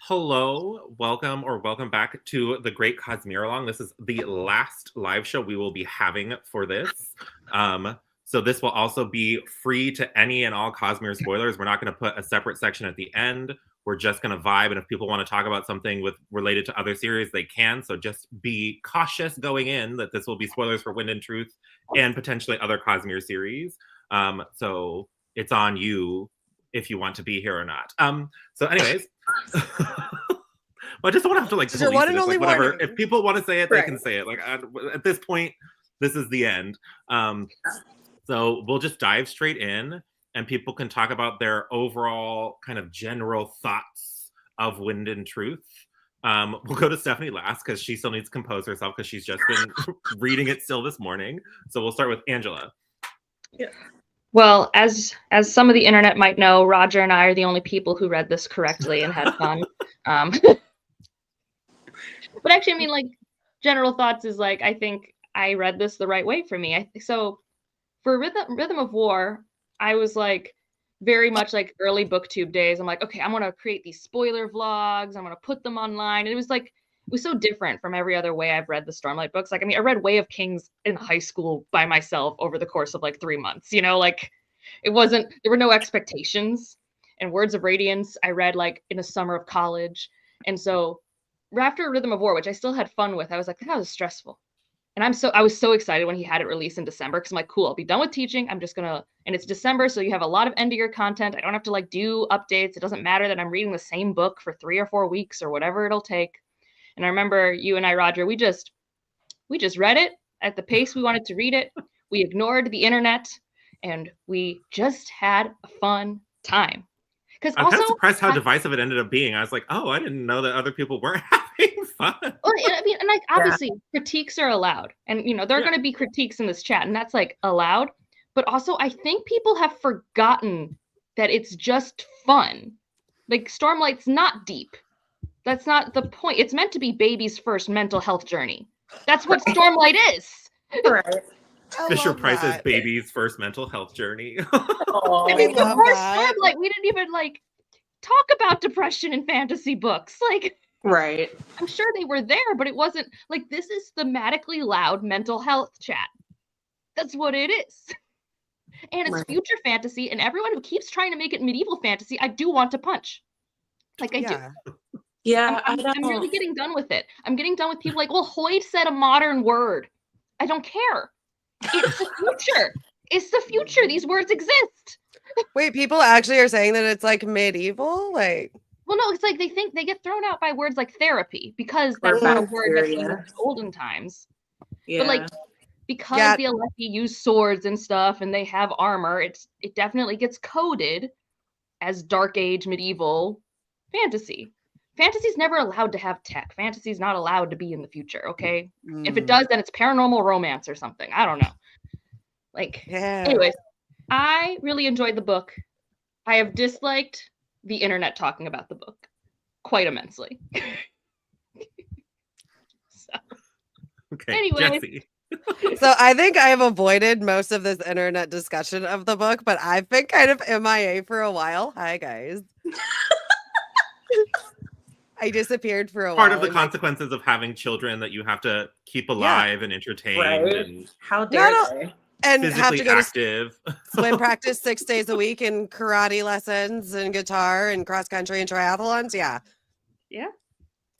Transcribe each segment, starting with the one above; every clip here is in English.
Hello, welcome back to the Great Cosmere Along. This is the last live show we will be having for this. So this will also be free to any and all Cosmere spoilers. We're not going to put a separate section at the end. We're just going to vibe, and if people want to talk about something related to other series, they can. So just be cautious going in that this will be spoilers for Wind and Truth and potentially other Cosmere series. So it's on you if you want to be here or not. So anyways, well, I just don't have to police it. Like, whatever. If people want to say it, they can say it. Like at this point, this is the end. So we'll just dive straight in, and people can talk about their overall kind of general thoughts of Wind and Truth. We'll go to Stephanie last because she still needs to compose herself because she's just been reading it still this morning. So we'll start with Angela. Yeah. Well, as some of the internet might know, Rodger and I are the only people who read this correctly and had fun. But actually, I mean, like, general thoughts is like, I think I read this the right way for me. So for Rhythm of War, I was like very much like early booktube days. I'm like, okay, I'm gonna create these spoiler vlogs. I'm gonna put them online. And it was so different from every other way I've read the Stormlight books. Like, I mean, I read Way of Kings in high school by myself over the course of like 3 months, you know, like there were no expectations. And Words of Radiance, I read like in a summer of college. And so after Rhythm of War, which I still had fun with, I was like, that was stressful. And I was so excited when he had it released in December because I'm like, cool, I'll be done with teaching. I'm just gonna, and it's December, so you have a lot of end of year content. I don't have to like do updates. It doesn't matter that I'm reading the same book for 3 or 4 weeks or whatever it'll take. And I remember you and I, Rodger, we just read it at the pace we wanted to read it. We ignored the internet and we just had a fun time. Because I'm kind of surprised how divisive it ended up being. I was like, oh, I didn't know that other people weren't having fun. Well, I mean, and like obviously critiques are allowed. And you know, there are going to be critiques in this chat, and that's like allowed. But also I think people have forgotten that it's just fun. Like Stormlight's not deep. That's not the point. It's meant to be baby's first mental health journey. That's what Stormlight is. Right. Fisher Price's baby's first mental health journey. I mean, the first Stormlight, we didn't even like talk about depression in fantasy books. Like, right. I'm sure they were there, but it wasn't like, this is thematically loud mental health chat. That's what it is. And it's future fantasy, and everyone who keeps trying to make it medieval fantasy, I do want to punch. Like, I do. Yeah, I'm really getting done with it. I'm getting done with people like, well, Hoyt said a modern word. I don't care. It's the future. It's the future. These words exist. Wait, people actually are saying that it's like medieval? Like, well, no, it's like they think they get thrown out by words like therapy because that's not a word that's in olden times. Yeah. But like, because the Alethi use swords and stuff and they have armor, it definitely gets coded as Dark Age medieval fantasy. Fantasy's never allowed to have tech. Fantasy's not allowed to be in the future, okay? If it does, then it's paranormal romance or something. I don't know. Like, anyways, I really enjoyed the book. I have disliked the internet talking about the book quite immensely. Anyways. So I think I have avoided most of this internet discussion of the book, but I've been kind of MIA for a while. Hi, guys. I disappeared for a while. Part of the consequences of having children that you have to keep alive and entertained. Right. And how dare they? And have to go active. To swim practice 6 days a week and karate lessons and guitar and cross country and triathlons. Yeah.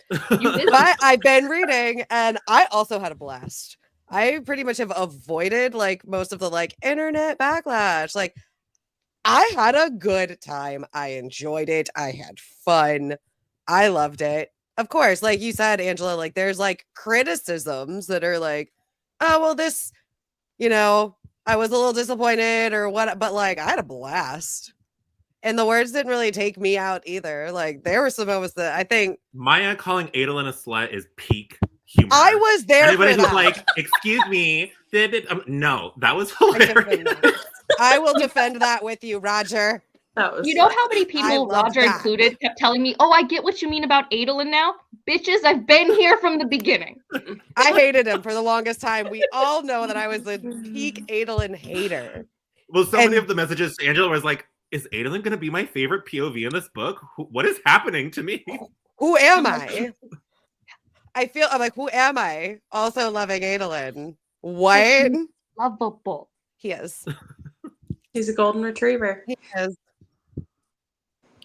But I've been reading and I also had a blast. I pretty much have avoided like most of the like internet backlash. Like I had a good time. I enjoyed it. I had fun. I loved it. Of course, like you said, Angela, like there's like criticisms that are like, oh, well, this, you know, I was a little disappointed or what, but like I had a blast. And the words didn't really take me out either. Like there were some moments that I think Maya calling Adolin a slut is peak humor. I was there. Everybody was like, excuse me. No, that was hilarious. I will defend that with you, Rodger. You know how many people, Rodger included, kept telling me, oh, I get what you mean about Adolin now? Bitches, I've been here from the beginning. I hated him for the longest time. We all know that I was the peak Adolin hater. Well, so many of the messages to Angela was like, is Adolin going to be my favorite POV in this book? What is happening to me? who am I? I'm like, who am I? Also loving Adolin. What? Lovable. He is. He's a golden retriever. He is.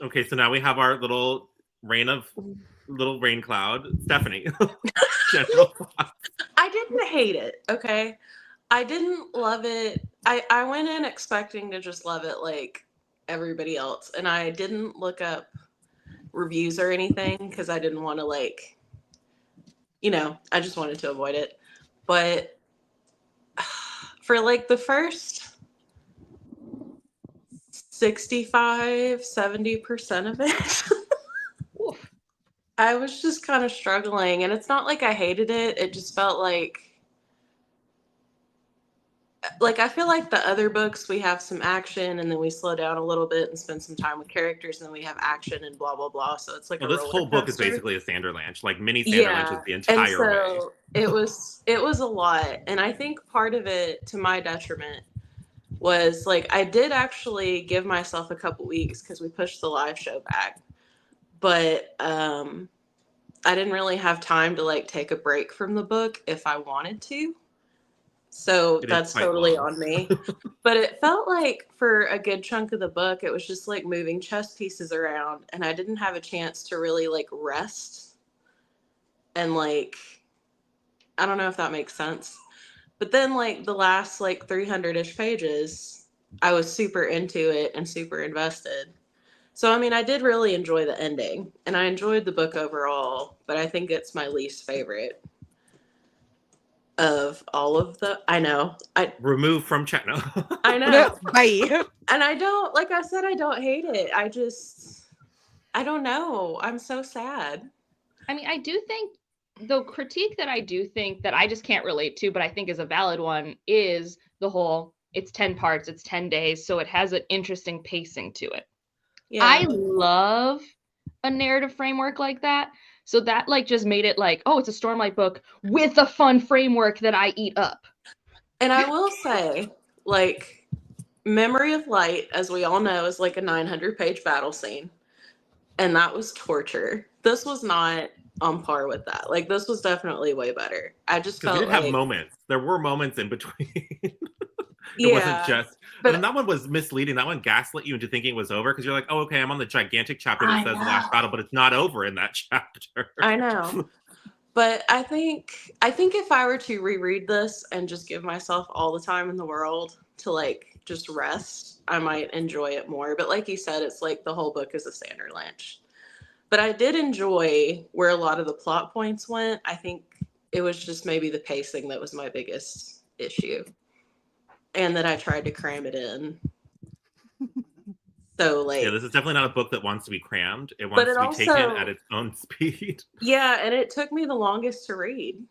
Okay, so now we have our little rain cloud. Stephanie. General thoughts. I didn't hate it, okay? I didn't love it. I went in expecting to just love it like everybody else, and I didn't look up reviews or anything because I didn't want to, like, I just wanted to avoid it. But for like the first 65-70% of it, I was just kind of struggling. And it's not like I hated it. It just felt like I feel like the other books, we have some action and then we slow down a little bit and spend some time with characters, and then we have action and blah, blah, blah. So it's like this whole book is basically a Sanderlanche, like mini Sanderlanche is the entire way. It was a lot. And I think part of it, to my detriment, was like I did actually give myself a couple weeks because we pushed the live show back. But I didn't really have time to like take a break from the book if I wanted to. So that's totally on me. But it felt like for a good chunk of the book, it was just like moving chess pieces around, and I didn't have a chance to really like rest. And like, I don't know if that makes sense. But then like the last like 300-ish pages, I was super into it and super invested. So, I mean, I did really enjoy the ending, and I enjoyed the book overall, but I think it's my least favorite of all of the, I know. Remove from chat. No. I know. Bye. And I don't, like I said, I don't hate it. I don't know. I'm so sad. I mean, I do think the critique that I do think that I just can't relate to, but I think is a valid one, is the whole, it's 10 parts, it's 10 days, so it has an interesting pacing to it. Yeah. I love a narrative framework like that. So that like just made it like, oh, it's a Stormlight book with a fun framework that I eat up. And I will say, like, Memory of Light, as we all know, is like a 900-page battle scene. And that was torture. This was not on par with that. Like, this was definitely way better. I just felt like... have moments. There were moments in between. It wasn't just... But and that one was misleading. That one gaslit you into thinking it was over because you're like, oh, okay, I'm on the gigantic chapter that says the last battle, but it's not over in that chapter. I know. But I think if I were to reread this and just give myself all the time in the world to like just rest, I might enjoy it more. But like you said, it's like the whole book is a Sanderlanche. But I did enjoy where a lot of the plot points went. I think it was just maybe the pacing that was my biggest issue. And that I tried to cram it in. So like, yeah, this is definitely not a book that wants to be crammed. It wants to be taken at its own speed. Yeah, and it took me the longest to read.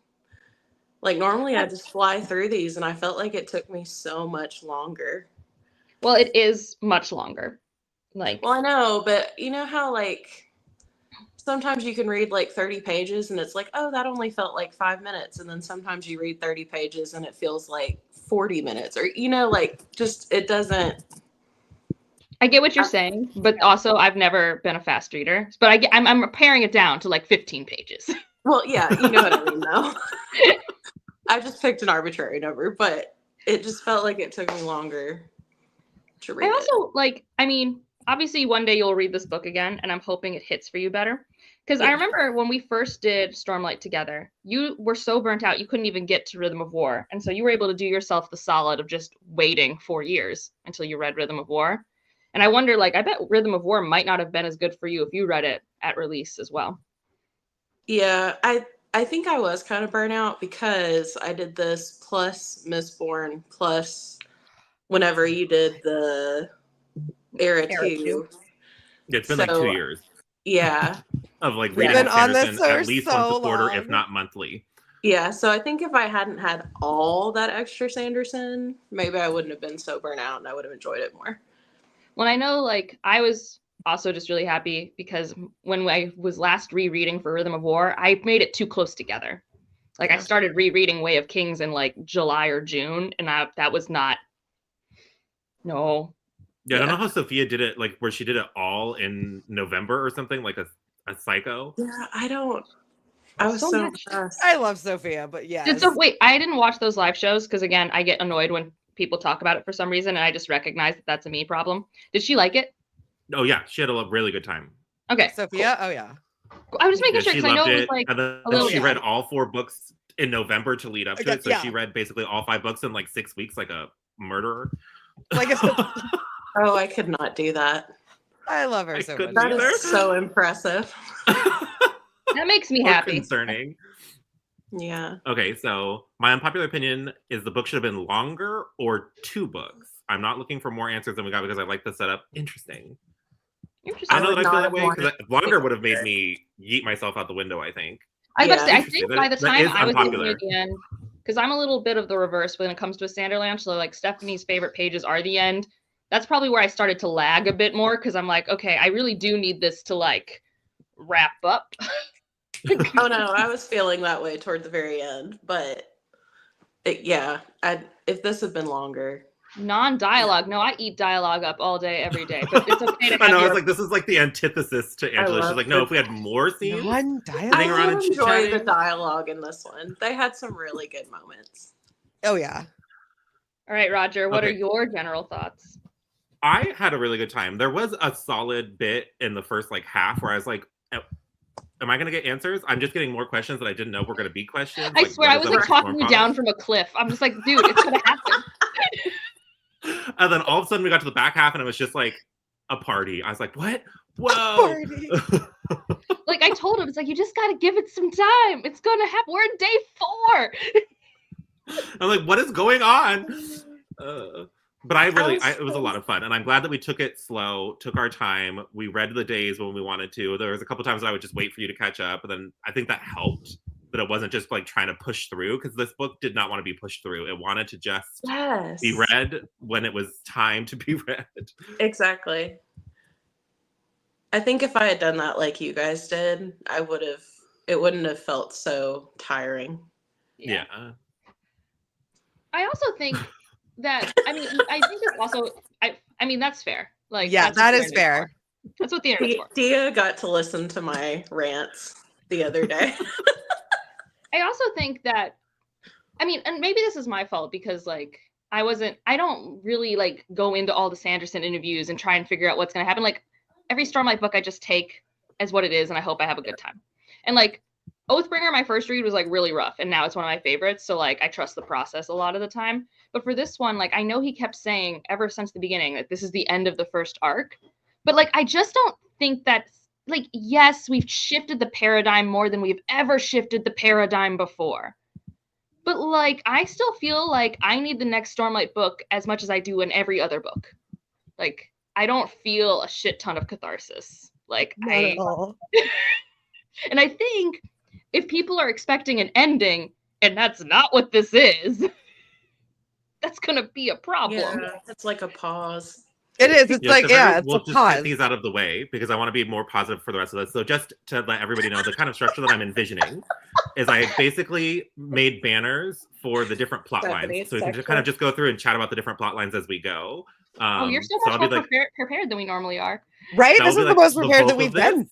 Like normally I just fly through these, and I felt like it took me so much longer. Well, it is much longer. Like, well, I know, but you know how like sometimes you can read like 30 pages and it's like, oh, that only felt like 5 minutes. And then sometimes you read 30 pages and it feels like 40 minutes, or, like just, it doesn't. I get what you're saying, but also I've never been a fast reader, but I'm paring it down to like 15 pages. Well, yeah, you know what I mean though. I just picked an arbitrary number, but it just felt like it took me longer to read. I also like, I mean, obviously one day you'll read this book again, and I'm hoping it hits for you better. Because I remember when we first did Stormlight together, you were so burnt out, you couldn't even get to Rhythm of War. And so you were able to do yourself the solid of just waiting 4 years until you read Rhythm of War. And I wonder, like, I bet Rhythm of War might not have been as good for you if you read it at release as well. Yeah, I think I was kind of burnt out because I did this plus Mistborn plus whenever you did the Era 2. Yeah, it's been like 2 years. Yeah. Of like reading Sanderson at least once a quarter, if not monthly. Yeah, so I think if I hadn't had all that extra Sanderson, maybe I wouldn't have been so burnt out and I would have enjoyed it more. Well, I know, like, I was also just really happy because when I was last rereading for Rhythm of War, I made it too close together. Like, I started rereading Way of Kings in like July or June, and that was not. No. Yeah, I don't know how Sophia did it, like where she did it all in November or something, like a a psycho. Yeah, I was so impressed. I love Sophia, but yes. Wait, I didn't watch those live shows because again, I get annoyed when people talk about it for some reason, and I just recognize that that's a me problem. Did she like it? Oh yeah, she had a really good time. Okay, Sophia, cool. Oh yeah. I was just making sure She because I know loved it was it. like And then a little. she read all 4 books in November to lead up to it. So Yeah. she read basically all 5 books in like 6 weeks, like a murderer. Like Oh, I could not do that. I love her so much. That is so impressive. That makes me happy. Concerning. Yeah. Okay, so my unpopular opinion is the book should have been longer or 2 books. I'm not looking for more answers than we got because I like the setup. Interesting. I know that I feel that way because longer would have made me yeet myself out the window, I think. I was about to say, I think by the time I was near the end, because I'm a little bit of the reverse when it comes to a Sanderland. So like Stephanie's favorite pages are the end. That's probably where I started to lag a bit more because I'm like, okay, I really do need this to like wrap up. Oh no, I was feeling that way toward the very end, but if this had been longer. Non-dialogue. No, I eat dialogue up all day, every day. But it's okay to have I know, I was like, this is like the antithesis to Angela. She's like, no, if we had more scenes. Non-dialogue. I did enjoy the dialogue in this one. They had some really good moments. Oh yeah. All right, Rodger, what are your general thoughts? I had a really good time. There was a solid bit in the first like half where I was like, am I going to get answers? I'm just getting more questions that I didn't know were going to be questions. I swear, I was like talking you down from a cliff. I'm just like, dude, it's going to happen. And then all of a sudden we got to the back half and it was just like a party. I was like, what? Whoa. Like I told him, it's like, you just got to give it some time. It's going to happen. We're in day 4. I'm like, what is going on? But it was a lot of fun. And I'm glad that we took it slow, took our time. We read the days when we wanted to. There was a couple times I would just wait for you to catch up. And then I think that helped. That it wasn't just like trying to push through because this book did not want to be pushed through. It wanted to just be read when it was time to be read. Exactly. I think if I had done that like you guys did, it wouldn't have felt so tiring. Yeah. I also think that, I think it's also, I mean, that's fair. Like, yeah, that is fair. That's what the internet's for. Dia got to listen to my rants the other day. I also think that, and maybe this is my fault because like, I don't really like go into all the Sanderson interviews and try and figure out what's going to happen. Like every Stormlight book I just take as what it is and I hope I have a good time. And like Oathbringer, my first read was like really rough and now it's one of my favorites. So like I trust the process a lot of the time. But for this one, like I know he kept saying ever since the beginning that this is the end of the first arc. But like I just don't think that's like, yes, we've shifted the paradigm more than we've ever shifted the paradigm before. But like, I still feel like I need the next Stormlight book as much as I do in every other book. Like, I don't feel a shit ton of catharsis. Like, and I think if people are expecting an ending and that's not what this is, that's going to be a problem. Yeah, it's like a pause. It is. It's like, it's we'll a pause. Get these out of the way because I want to be more positive for the rest of this. So just to let everybody know, the kind of structure that I'm envisioning is I basically made banners for the different plot lines. So we can just kind of just go through and chat about the different plot lines as we go. You're so much more prepared than we normally are. Right? This is the most prepared that we've been.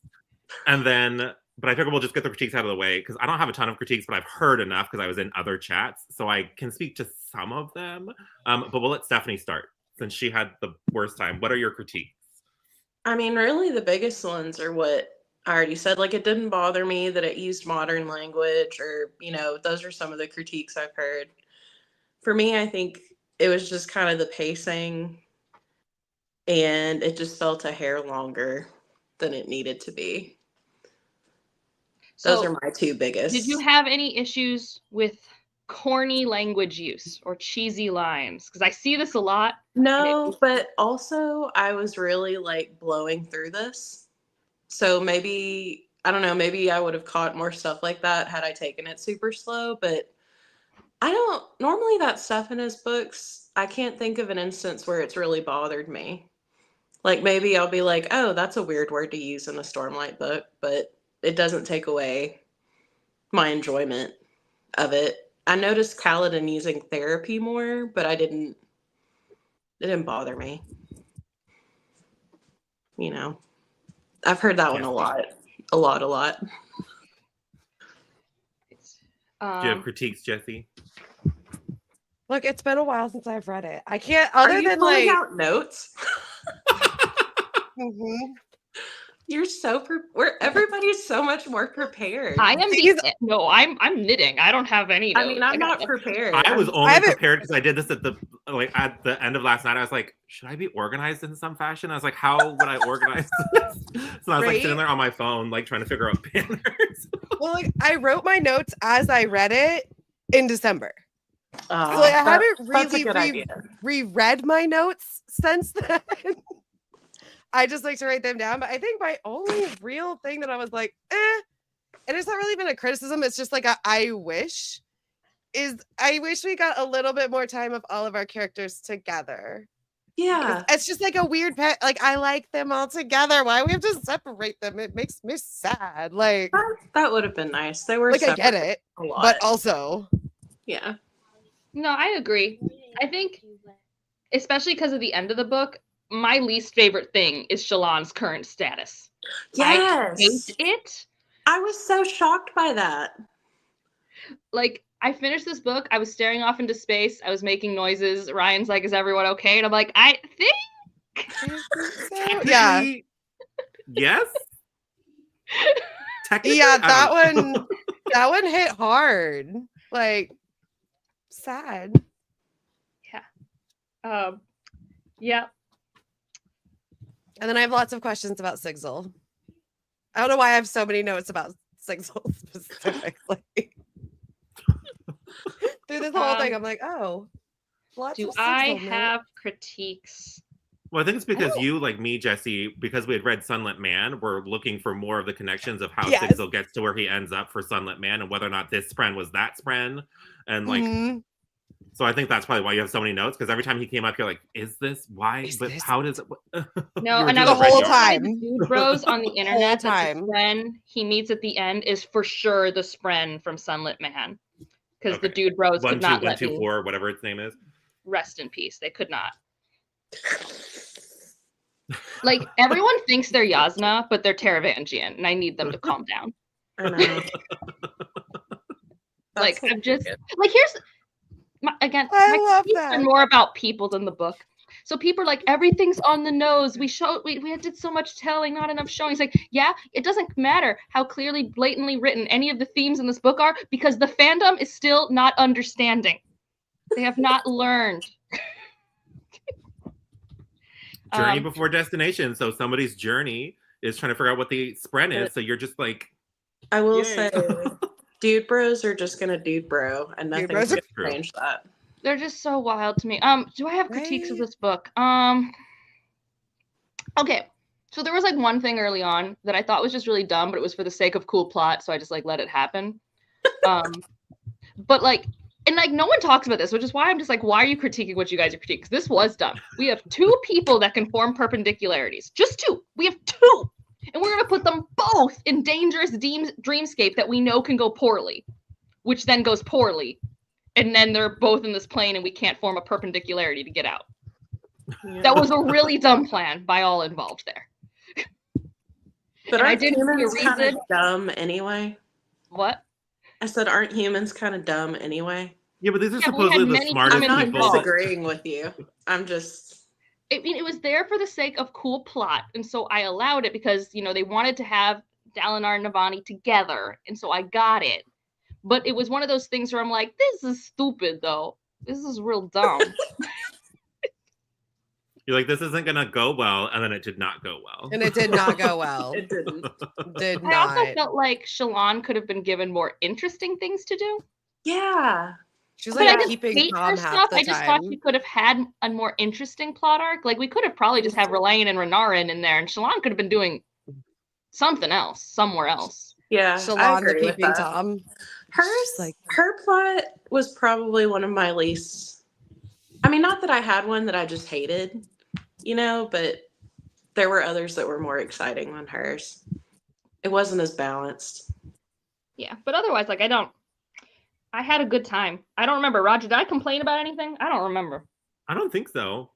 And then, but I figure we'll just get the critiques out of the way because I don't have a ton of critiques, but I've heard enough because I was in other chats. So I can speak to some of them. But we'll let Stephanie start. Since she had the worst time, what are your critiques? I mean, really the biggest ones are what I already said. Like, it didn't bother me that it used modern language or, those are some of the critiques I've heard. For me, I think it was just kind of the pacing and it just felt a hair longer than it needed to be. Those are my 2 biggest. Did you have any issues with corny language use or cheesy lines? Because I see this a lot. No, but also I was really like blowing through this. So maybe, I don't know, maybe I would have caught more stuff like that had I taken it super slow, but normally that stuff in his books, I can't think of an instance where it's really bothered me. Like maybe I'll be like, oh, that's a weird word to use in a Stormlight book, but it doesn't take away my enjoyment of it. I noticed Kaladin using therapy more, but it didn't bother me. I've heard that one a lot. a lot. Do you have critiques, Jessi? Look, it's been a while since I've read it. I can't, Are other you than pulling like. out notes? Mhm. You're so everybody's so much more prepared. I am I'm knitting. I don't have any notes. I mean, I'm not prepared. I was only prepared because I did this at the end of last night. I was like, should I be organized in some fashion? I was like, how would I organize this? So I was like sitting there on my phone, like trying to figure out banners. Well, like I wrote my notes as I read it in December. So I haven't really reread my notes since then. I just like to write them down. But I think my only real thing that I was like, and it's not really been a criticism. It's just like I wish we got a little bit more time of all of our characters together. Yeah. It's just like a weird pet. Like I like them all together. Why we have to separate them? It makes me sad. Like that would have been nice. They were like I get it, a lot. but also yeah. No, I agree. I think, especially because of the end of the book, my least favorite thing is Shallan's current status. Yes. I hate it. I was so shocked by that. Like, I finished this book. I was staring off into space. I was making noises. Ryan's like, is everyone okay? And I'm like, I think so. Yeah. Yes. Yeah, that one hit hard. Like, sad. Yeah. Yeah. And then I have lots of questions about Sigil. I don't know why I have so many notes about Sigil specifically. Through this whole thing, I'm like, oh, lots do of Sigil, I man. have critiques? Well, I think it's because you, like me, Jessi, because we had read Sunlit Man, we're looking for more of the connections of how Sigil gets to where he ends up for Sunlit Man and whether or not this spren was that spren. And like, so I think that's probably why you have so many notes, because every time he came up, you're like, is this? Why? But how does it? No, and I the whole time. Dude bros on the internet that the spren he meets at the end is for sure the spren from Sunlit Man. Because the dude bros could not let me 124, whatever its name is. Rest in peace. They could not. Like, everyone thinks they're Yasna, but they're Taravangian, and I need them to calm down. I know. Like, I'm just like, here's my love that. Are more about people than the book. So people are like, everything's on the nose. We did so much telling, not enough showing. It's like, yeah, it doesn't matter how clearly, blatantly written any of the themes in this book are, because the fandom is still not understanding. They have not learned. Journey before destination. So somebody's journey is trying to figure out what the spren is. So you're just like, I will say, dude bros are just gonna dude bro, and nothing's gonna change that. They're just so wild to me. Do I have critiques of this book? Okay. So there was like one thing early on that I thought was just really dumb, but it was for the sake of cool plot, so I just like let it happen. But like, and like no one talks about this, which is why I'm just like, why are you critiquing what you guys are critiquing? Because this was dumb. We have two people that can form perpendicularities. Just two. We have two. And we're going to put them both in dangerous dreamscape that we know can go poorly, which then goes poorly. And then they're both in this plane and we can't form a perpendicularity to get out. Yeah. That was a really dumb plan by all involved there. But aren't humans kind of dumb anyway? What? I said, aren't humans kind of dumb anyway? Yeah, but these are supposedly the smartest people. I'm not disagreeing with you. I'm just... I mean, it was there for the sake of cool plot. And so I allowed it because, you know, they wanted to have Dalinar and Navani together. And so I got it. But it was one of those things where I'm like, this is stupid, though. This is real dumb. You're like, this isn't going to go well. And then it did not go well. And it did not go well. It didn't. Did not. I also felt like Shallan could have been given more interesting things to do. Yeah. She was like keeping calm half the time. I just thought she could have had a more interesting plot arc. Like, we could have probably just had Relaine and Renarin in there, and Shallan could have been doing something else, somewhere else. Yeah, Shallan the peeping Tom. Her plot was probably one of my least. I mean, not that I had one that I just hated, you know, but there were others that were more exciting than hers. It wasn't as balanced. Yeah, but otherwise, like, I had a good time. I don't remember. Rodger, did I complain about anything? I don't remember. I don't think so.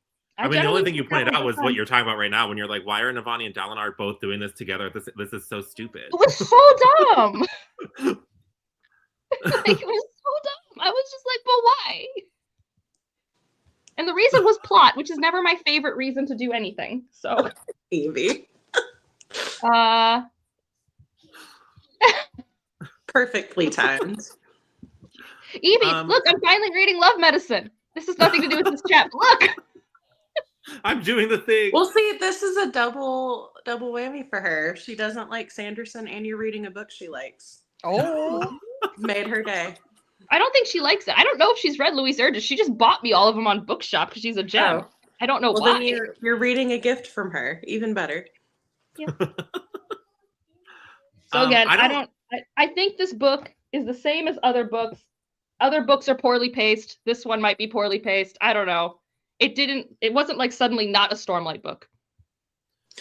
I mean, the only thing you pointed out was what you're talking about right now when you're like, why are Navani and Dalinar both doing this together? This is so stupid. It was so dumb. Like, it was so dumb. I was just like, but why? And the reason was plot, which is never my favorite reason to do anything. So, Evie. Perfectly timed. Evie, look, I'm finally reading Love Medicine. This has nothing to do with this chapter. Look. I'm doing the thing. Well, see, this is a double whammy for her. She doesn't like Sanderson, and you're reading a book she likes. Oh, made her day. I don't think she likes it. I don't know if she's read Louise Urges. She just bought me all of them on Bookshop because she's a gem. Oh. I don't know well, why. Then you're reading a gift from her. Even better. Yeah. So again, I think this book is the same as other books. Other books are poorly paced. This one might be poorly paced. I don't know. It wasn't like suddenly not a Stormlight book.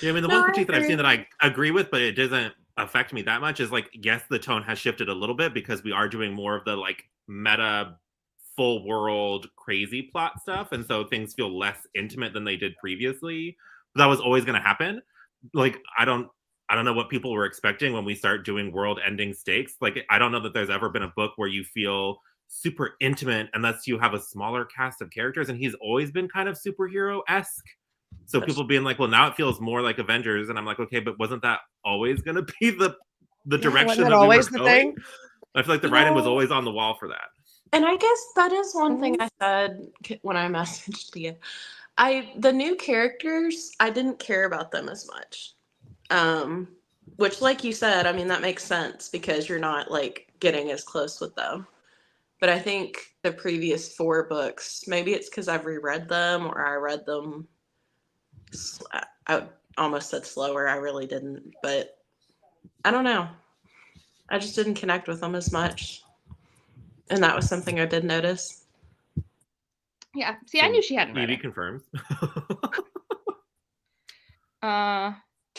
Yeah, I mean, the one critique that I've seen that I agree with, but it doesn't affect me that much is like, yes, the tone has shifted a little bit because we are doing more of the like meta full world crazy plot stuff. And so things feel less intimate than they did previously. That was always going to happen. Like, I don't know what people were expecting when we start doing world ending stakes. Like, I don't know that there's ever been a book where you feel super intimate unless you have a smaller cast of characters. And he's always been kind of superhero-esque. So people being like, well, now it feels more like Avengers. And I'm like, okay, but wasn't that always going to be the direction that always we were the going? thing? I feel like the writing was always on the wall for that. And I guess that is one thing I said when I messaged you. The new characters, I didn't care about them as much. Which, like you said, I mean, that makes sense because you're not like getting as close with them. But I think the previous 4 books, maybe it's because I've reread them or I read them. I almost said slower. I really didn't. But I don't know. I just didn't connect with them as much. And that was something I did notice. Yeah. See, I knew she hadn't read Evie it. confirms.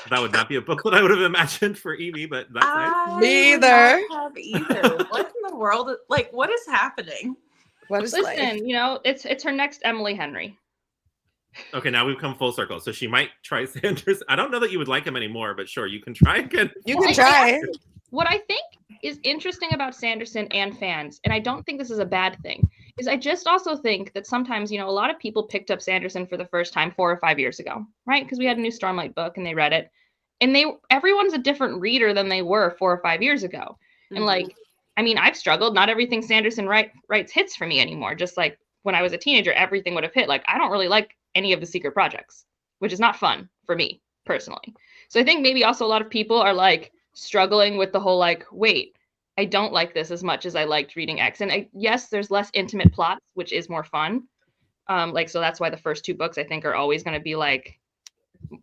That would not be a book that I would have imagined for Evie, but that's nice. Me either. I have either. What in the world? Like, what is happening? What is Listen, life? you know, it's her next Emily Henry. Okay, now we've come full circle. So she might try Sanders. I don't know that you would like him anymore, but sure, you can try again. You can try. What I think is interesting about Sanderson and fans, and I don't think this is a bad thing, is I just also think that sometimes, you know, a lot of people picked up Sanderson for the first time 4 or 5 years ago, right? Because we had a new Stormlight book and they read it. And everyone's a different reader than they were 4 or 5 years ago. Mm-hmm. And like, I mean, I've struggled. Not everything Sanderson writes hits for me anymore. Just like when I was a teenager, everything would have hit. Like, I don't really like any of the secret projects, which is not fun for me personally. So I think maybe also a lot of people are like struggling with the whole like, wait, I don't like this as much as I liked reading X. And yes, there's less intimate plots, which is more fun. So that's why the first 2 books I think are always going to be like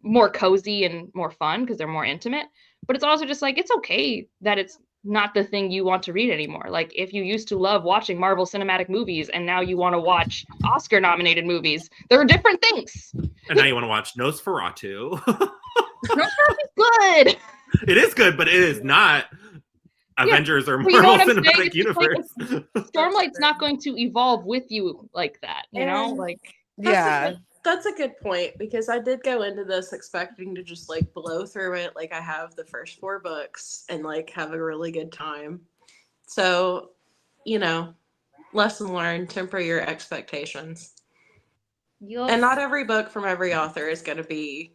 more cozy and more fun because they're more intimate. But it's also just like, it's okay that it's not the thing you want to read anymore. Like, if you used to love watching Marvel Cinematic movies and now you want to watch Oscar nominated movies, there are different things. And now you want to watch Nosferatu. Nosferatu's good. It is good, but it is not Avengers or Marvel Cinematic Universe. Like, Stormlight's not going to evolve with you like that, you know? Like, that's a good point, because I did go into this expecting to just like blow through it like I have the first 4 books and like have a really good time. So, you know, lesson learned, temper your expectations. And not every book from every author is going to be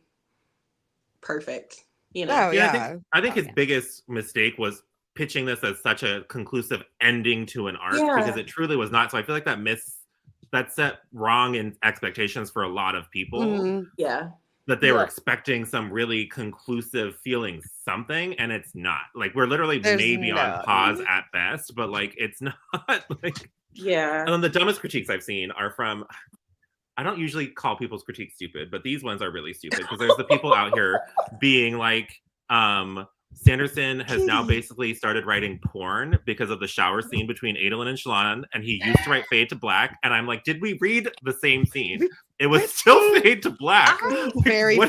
perfect, you know. I think his biggest mistake was pitching this as such a conclusive ending to an arc, because it truly was not. So I feel like that set wrong in expectations for a lot of people. Mm-hmm. Yeah. That they were expecting some really conclusive feeling something, and it's not. Like, we're literally maybe on pause at best, but like, it's not like. Yeah. And then the dumbest critiques I've seen are from, I don't usually call people's critiques stupid, but these ones are really stupid, because there's the people out here being like, Sanderson has now basically started writing porn because of the shower scene between Adolin and Shallan, and he used to write Fade to Black. And I'm like, did we read the same scene? It was still Fade to Black. Very I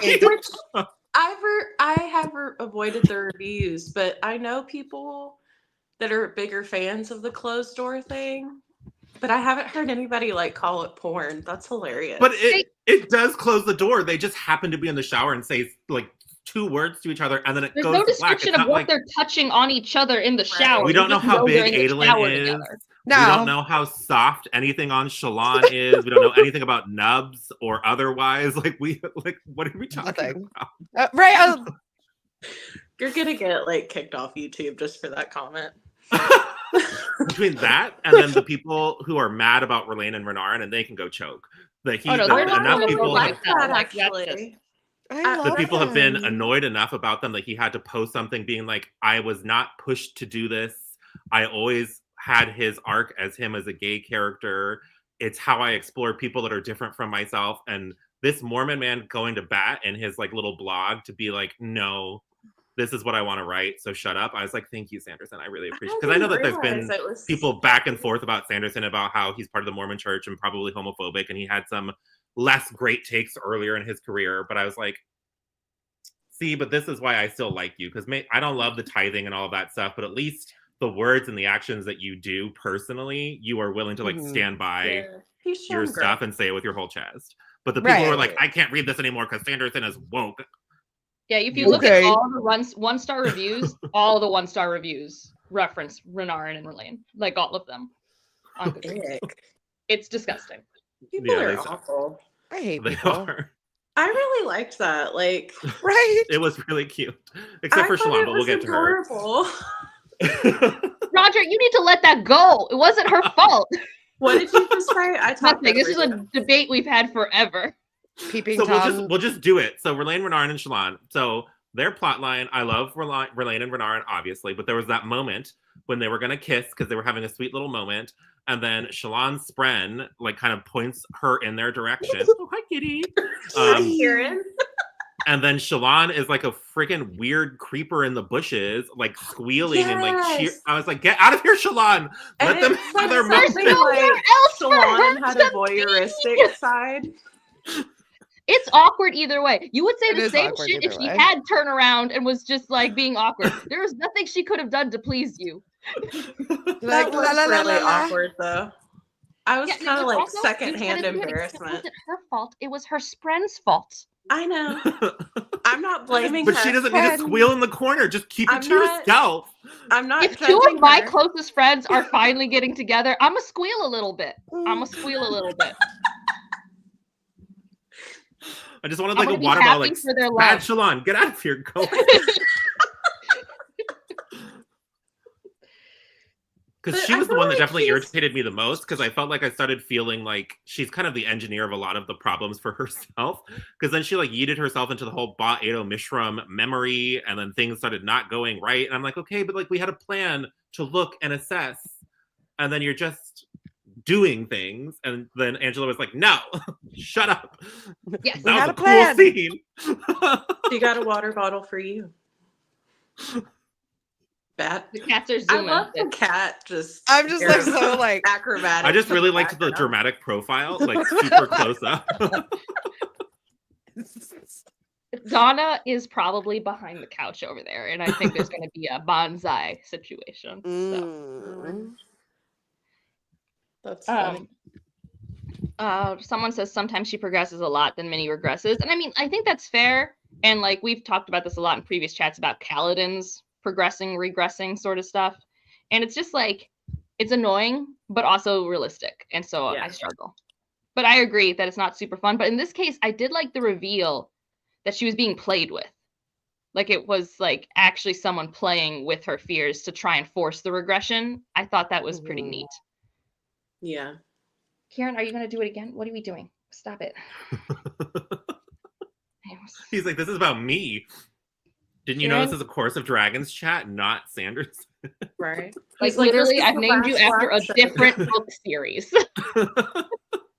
have avoided the reviews, but I know people that are bigger fans of the closed door thing. But I haven't heard anybody like call it porn. That's hilarious. But It does close the door. They just happen to be in the shower and say like 2 words to each other, and then it There's goes no to black. description It's of not what like they're touching on each other in the shower. we don't You know just how they're big in the Adolin shower is. together. No. We don't know how soft anything on Shalon is. We don't know anything about nubs or otherwise. Like what are we talking about? Right. You're gonna get like kicked off YouTube just for that comment. Between that and then the people who are mad about Verlaine and Renarin, and they can go choke. Enough people have actually. the people have been annoyed enough about them that he had to post something being like, I was not pushed to do this. I always had his arc as him as a gay character. It's how I explore people that are different from myself. And this Mormon man going to bat in his like little blog to be like, no, this is what I want to write, so shut up. I was like, thank you, Sanderson. I really appreciate it. Because I know that there's been people back and forth about Sanderson about how he's part of the Mormon church and probably homophobic, and he had some less great takes earlier in his career. But I was like, see, but this is why I still like you. Because I don't love the tithing and all of that stuff, but at least the words and the actions that you do personally, you are willing to like stand by your stuff and say it with your whole chest. But the people who are like, I can't read this anymore because Sanderson is woke. Yeah, if you look at all the 1-star reviews, all the 1-star reviews reference Renarin and Verlaine, like all of them. On Goodreads. It's disgusting. People are awful. I hate they people. Are. I really liked that. Like, right? It was really cute, except for Shalon, but we'll get adorable. to her. Roger, you need to let that go. It wasn't her fault. What did you just say? Nothing. This is a debate we've had forever. Peeping so Tom. we'll just do it. So Verlaine, Renarin, and Shalon. So their plot line, I love Verlaine and Renarin, obviously, but there was that moment when they were going to kiss because they were having a sweet little moment. And then Shalon Spren, like, kind of points her in their direction. Oh, hi, kitty. Kieran. And then Shalon is like a freaking weird creeper in the bushes, like squealing and like cheer. I was like, get out of here, Shalon. Let them have their moment. Like, Shalon had a voyeuristic side. It's awkward either way. You would say the same shit if she had turned around and was just like being awkward. There was nothing she could have done to please you. That was really awkward though. I was kind of like secondhand embarrassment. It wasn't her fault. It was her Spren's fault. I know. I'm not blaming but her. She doesn't need to squeal in the corner. Just keep it to yourself. I'm not. If 2 of my closest friends are finally getting together, I'm gonna squeal a little bit. I just wanted like a water bottle, like, bad Shalon, get out of here, go. Because she was the one that definitely irritated me the most, because I felt like I started feeling like she's kind of the engineer of a lot of the problems for herself. Because then she like yeeted herself into the whole Ba Edo Mishram memory, and then things started not going right. And I'm like, okay, but like we had a plan to look and assess, and then you're just doing things. And then Angela was like, no, shut up. Yes, that was a cool scene. She got a water bottle for you. Bat. The cats are zooming. I love the cat I'm just like so like acrobatic. I just really liked the dramatic profile, like super close up. Donna is probably behind the couch over there, and I think there's going to be a bonsai situation. That's funny. Someone says sometimes she progresses a lot, then Minnie regresses, and I mean, I think that's fair. And like we've talked about this a lot in previous chats about Kaladin's progressing, regressing sort of stuff, and it's just like it's annoying, but also realistic, and so I struggle. But I agree that it's not super fun. But in this case, I did like the reveal that she was being played with. Like it was like actually someone playing with her fears to try and force the regression. I thought that was pretty neat. Yeah. Kieran, are you going to do it again? What are we doing? Stop it. He's like, this is about me. Didn't you know this is a Course of Dragons chat, not Sanders? Right. Like literally, I've named you after a different book series.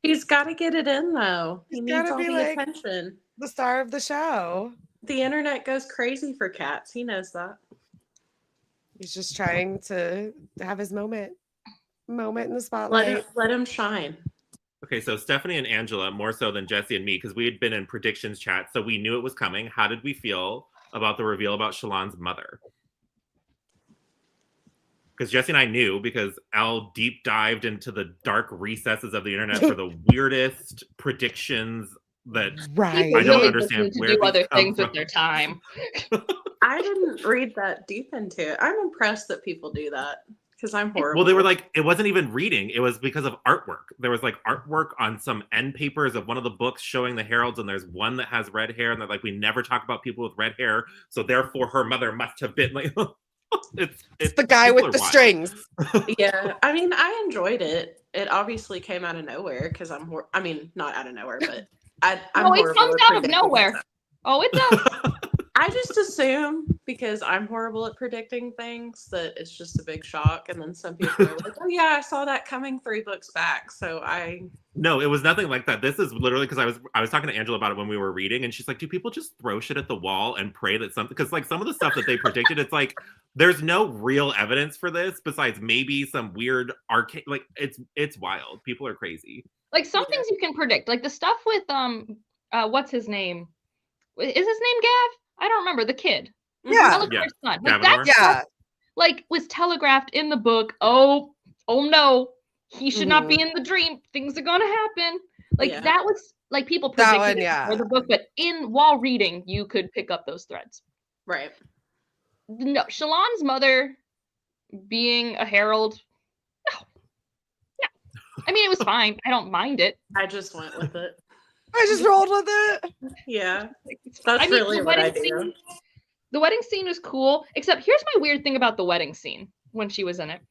He's got to get it in though. He needs all the like attention. The star of the show. The internet goes crazy for cats. He knows that. He's just trying to have his moment in the spotlight. Let him shine. Okay, so Stephanie and Angela, more so than Jessi and me, because we had been in predictions chat, so we knew it was coming. How did we feel about the reveal about Shalon's mother? Because Jessi and I knew, because Elle deep dived into the dark recesses of the internet for the weirdest predictions that Right. I don't really understand looking to where do these other come things with from. their time. I didn't read that deep into it. I'm impressed that people do that because I'm horrible. Well, they were like, it wasn't even reading. It was because of artwork. There was like artwork on some end papers of one of the books showing the heralds, and there's one that has red hair, and they're like, we never talk about people with red hair, so therefore her mother must have been like, It's the guy people with are the wild. strings. Yeah, I mean, I enjoyed it. It obviously came out of nowhere because I mean, not out of nowhere, but I'm No, it horrible comes at out of predicting nowhere. stuff. Oh, it does. I just assume because I'm horrible at predicting things that it's just a big shock, and then some people are like, "Oh yeah, I saw that coming 3 books back." So No, it was nothing like that. This is literally because I was talking to Angela about it when we were reading, and she's like, "Do people just throw shit at the wall and pray that something?" Because like some of the stuff that they predicted, it's like there's no real evidence for this besides maybe some weird arcane. Like it's wild. People are crazy. Like some Yeah. things you can predict, like the stuff with what's his name? Is his name Gav? I don't remember the kid. Yeah. Telegraph's son. Gavinor? Like that Yeah. stuff, like was telegraphed in the book. Oh no, he should not be in the dream. Things are gonna happen. Like Yeah. that was like people That predicted one, it yeah. before the book, but while reading, you could pick up those threads. right. No, Shallan's mother being a herald. No. I mean, it was fine. I don't mind it. I just went with it. I just rolled with it. Yeah, It's that's I mean, really the what I wedding do. scene. The wedding scene was cool, except here's my weird thing about the wedding scene when she was in it.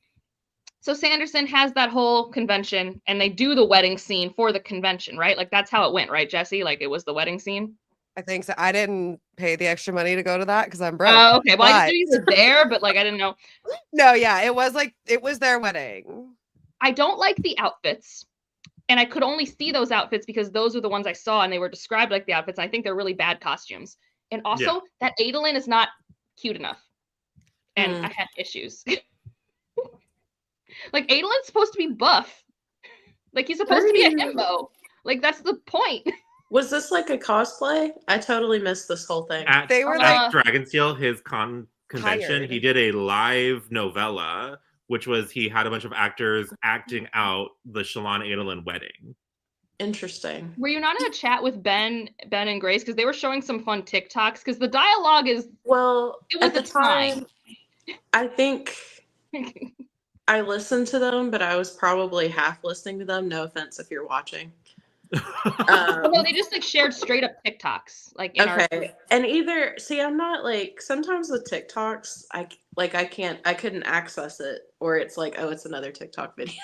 So Sanderson has that whole convention, and they do the wedding scene for the convention, right? Like that's how it went, right, Jessi? Like it was the wedding scene. I think so. I didn't pay the extra money to go to that because I'm broke. Oh, okay. Well, I but- just knew you were there, but like I didn't know. No, yeah, it was their wedding. I don't like the outfits. And I could only see those outfits because those were the ones I saw and they were described like the outfits. I think they're really bad costumes. And also that Adolin is not cute enough. And I had issues. Like Adolin's supposed to be buff. Like he's supposed to be a himbo. Like that's the point. Was this like a cosplay? I totally missed this whole thing. They were at Dragonsteel, his convention, hired. he did a live novella, which was he had a bunch of actors acting out the Shallan Adolin wedding. Interesting. Were you not in a chat with Ben and Grace? Because they were showing some fun TikToks. Because the dialogue is Well, it was at the time, I think I listened to them, but I was probably half listening to them. No offense if you're watching. well, no, they just like shared straight up TikToks. Like in our And either see, I'm not like sometimes with TikToks, I couldn't access it, or it's like, oh, it's another TikTok video.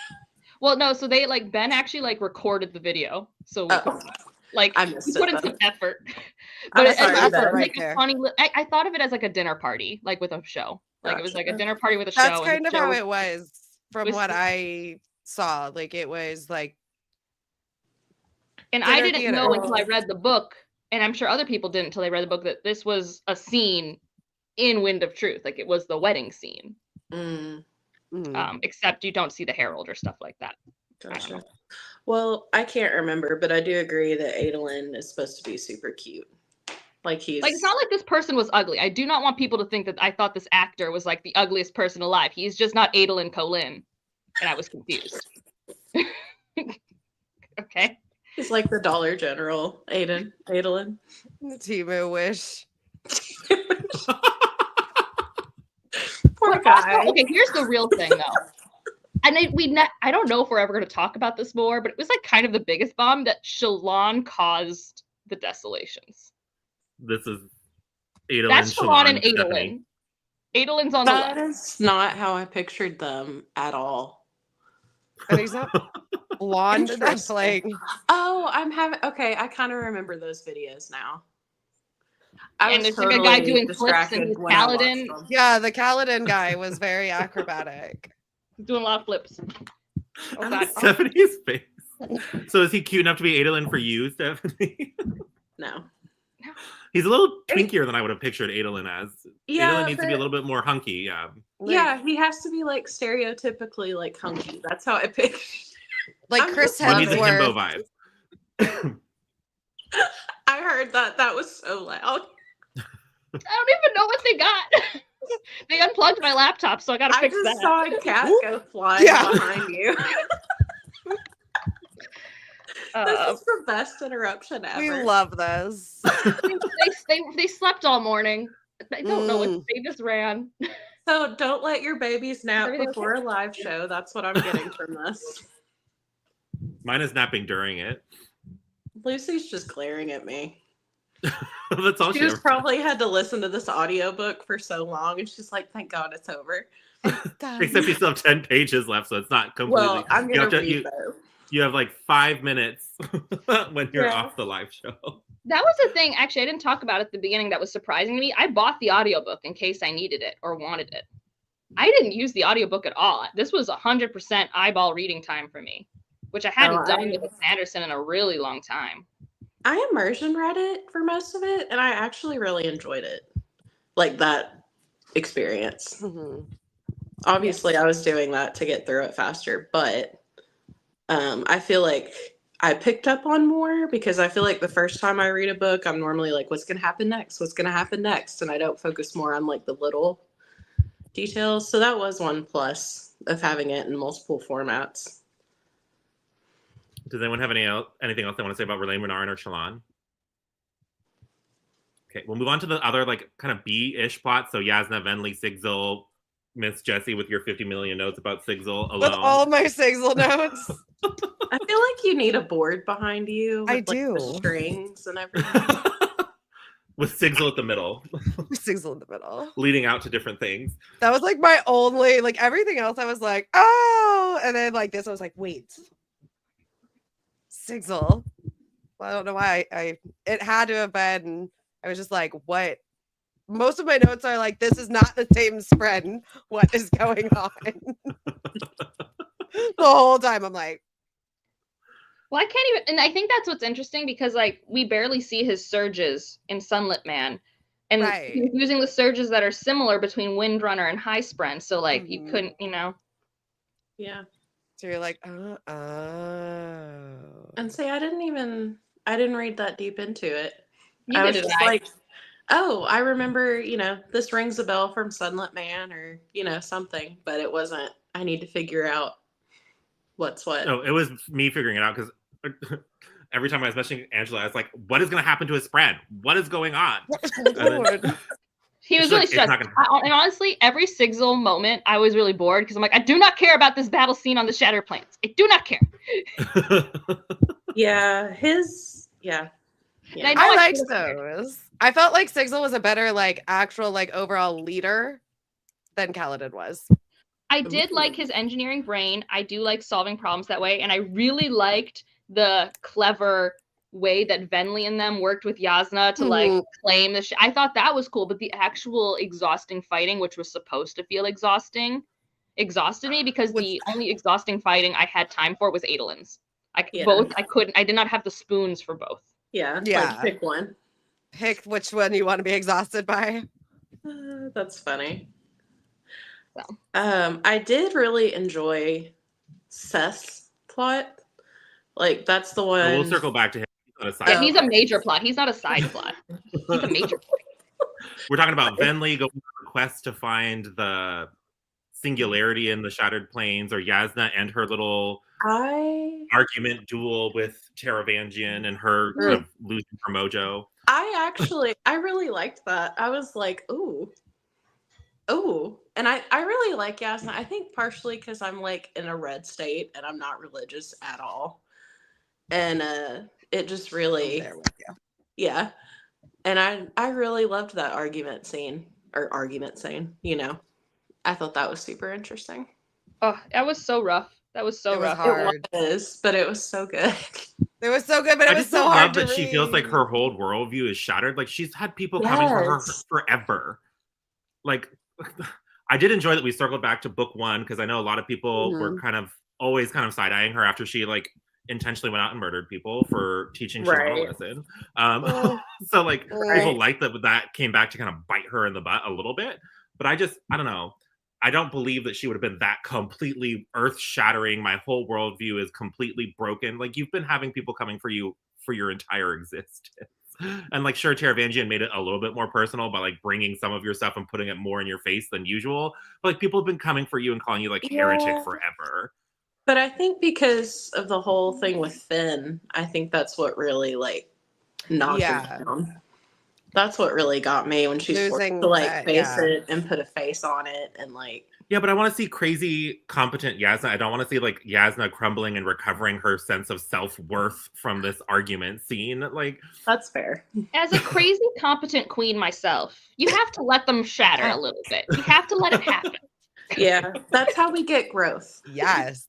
Well, no, so they like Ben actually like recorded the video, so we could, like I missed put it, in some then. effort. I'm But it, sorry, it was Ben. like Right a funny. I thought of it as like a dinner party, like with a show. Like it was like a dinner party with a show. That's and kind the of show how was- it was from was- what I saw. Like it was like And I dinner didn't theater. know until I read the book, and I'm sure other people didn't until they read the book, that this was a scene in Wind of Truth. Like it was the wedding scene. Except you don't see the herald or stuff like that. Gotcha. Well, I can't remember, but I do agree that Adolin is supposed to be super cute. Like he's Like it's not like this person was ugly. I do not want people to think that I thought this actor was like the ugliest person alive. He's just not Adolin Colin, and I was confused. Okay. he's like the Dollar General, Adolin. Timu wish. Poor But guy. also, okay, here's the real thing though. And I don't know if we're ever going to talk about this more, but it was like kind of the biggest bomb that Shallan caused the desolations. This is Adolin, That's Shallan and Stephanie. Adolin. Adolin's on the That left. is not how I pictured them at all. And he's not blonde enough. Interesting. Like Oh, okay, I kind of remember those videos now. And there's like a guy doing flips and he's Paladin. yeah, the Kaladin guy was very acrobatic. Doing a lot of flips. Oh god. Stephanie's face. So is he cute enough to be Adolin for you, Stephanie? No. He's a little twinkier than I would have pictured Adolin as. Yeah, Adolin needs to be a little bit more hunky, yeah. Yeah, he has to be like stereotypically like hunky. That's how I picture. Like I'm Chris just He needs a himbo Hemsworth. vibe. I heard that. That was so loud. I don't even know what they got. They unplugged my laptop, so I gotta I fix just that. saw a cat go flying Yeah. behind you. This is the best interruption ever. We love this. they slept all morning. I don't know what they just ran. So don't let your babies nap Everything before a live show. That's what I'm getting from this. Mine is napping during it. Lucy's just glaring at me. That's all She was probably had to listen to this audiobook for so long, and she's like, thank God it's over. Except you still have 10 pages left, so it's not completely. Well, I'm going to read those. You have like 5 minutes when you're off the live show. That was the thing, actually, I didn't talk about at the beginning that was surprising to me. I bought the audiobook in case I needed it or wanted it. I didn't use the audiobook at all. This was 100% eyeball reading time for me, which I hadn't done with Sanderson in a really long time. I immersion read it for most of it, and I actually really enjoyed it. Like that experience. Mm-hmm. Obviously, I was doing that to get through it faster, but I feel like I picked up on more because I feel like the first time I read a book, I'm normally like, what's going to happen next? What's going to happen next? And I don't focus more on like the little details. So that was one plus of having it in multiple formats. Does anyone have anything else they want to say about Relaine Renarin or Shallan? Okay, we'll move on to the other like kind of B-ish plot. So Yasna, Venli, Sigzil, Miss Jessi with your 50 million notes about Sigzil alone. With all my Sigzil notes. I feel like you need a board behind you. With, I do. The strings and everything. With Sigzil at the middle. Sigzil in the middle. Leading out to different things. That was like my only, like everything else I was like, oh. And then like this, I was like, wait. Sigzil. Well, I don't know why it had to have been, I was just like, what? Most of my notes are like, this is not the same spread. What is going on? The whole time I'm like, well, I can't even, and I think that's what's interesting because like we barely see his surges in Sunlit Man, and he's using the surges that are similar between Windrunner and High Spren. So like you couldn't, Yeah. So you're like, And say I didn't read that deep into it. I was just like, oh, I remember, this rings a bell from Sunlit Man or, something, but it wasn't, I need to figure out what's what. No, it was me figuring it out because every time I was messaging Angela, I was like, what is going to happen to his spread? What is going on? He was really stressed. And honestly, every Sigzil moment, I was really bored because I'm like, I do not care about this battle scene on the Shattered Plains. I do not care. Yeah. I liked those. I felt like Sigzil was a better, like, actual, like, overall leader than Kaladin was. I did like his engineering brain. I do like solving problems that way. And I really liked the clever way that Venli and them worked with Yasna to like claim the I thought that was cool, but the actual exhausting fighting, which was supposed to feel exhausting, exhausted me because the only exhausting fighting I had time for was Adolin's. I did not have the spoons for both. Yeah. Like, pick one. Pick which one you want to be exhausted by. That's funny. So. I did really enjoy Seth's plot. Like that's the one. We'll circle back to him. He's a major plot. He's not a side plot. He's a major plot. We're talking about Venli going on a quest to find the singularity in the Shattered Plains, or Yasna and her little argument duel with Taravangian and her kind of losing her mojo. I really liked that. I was like, ooh. And I really like Yasna. I think partially because I'm like in a red state and I'm not religious at all. And it just really, yeah. And I really loved that argument scene. I thought that was super interesting. Oh, that was so rough. That was so rough. Hard. It was, but it was so good. It was so good, but it was so hard to read. She feels like her whole worldview is shattered. Like she's had people coming for her forever. Like I did enjoy that we circled back to book one because I know a lot of people were always side-eyeing her after she like intentionally went out and murdered people for teaching Shallan a lesson. So like people like that came back to kind of bite her in the butt a little bit. But I don't know. I don't believe that she would have been that completely earth-shattering. My whole worldview is completely broken. Like you've been having people coming for you for your entire existence. And like, sure, Taravangian made it a little bit more personal by like bringing some of your stuff and putting it more in your face than usual. But like people have been coming for you and calling you like heretic forever. But I think because of the whole thing with Finn, I think that's what really like knocked her down. That's what really got me when she's forced to like face it and put a face on it and like. Yeah, but I want to see crazy, competent Yasna. I don't want to see like Yasna crumbling and recovering her sense of self-worth from this argument scene. Like, that's fair. As a crazy, competent queen myself, you have to let them shatter a little bit. You have to let it happen. Yeah, that's how we get growth. Yes.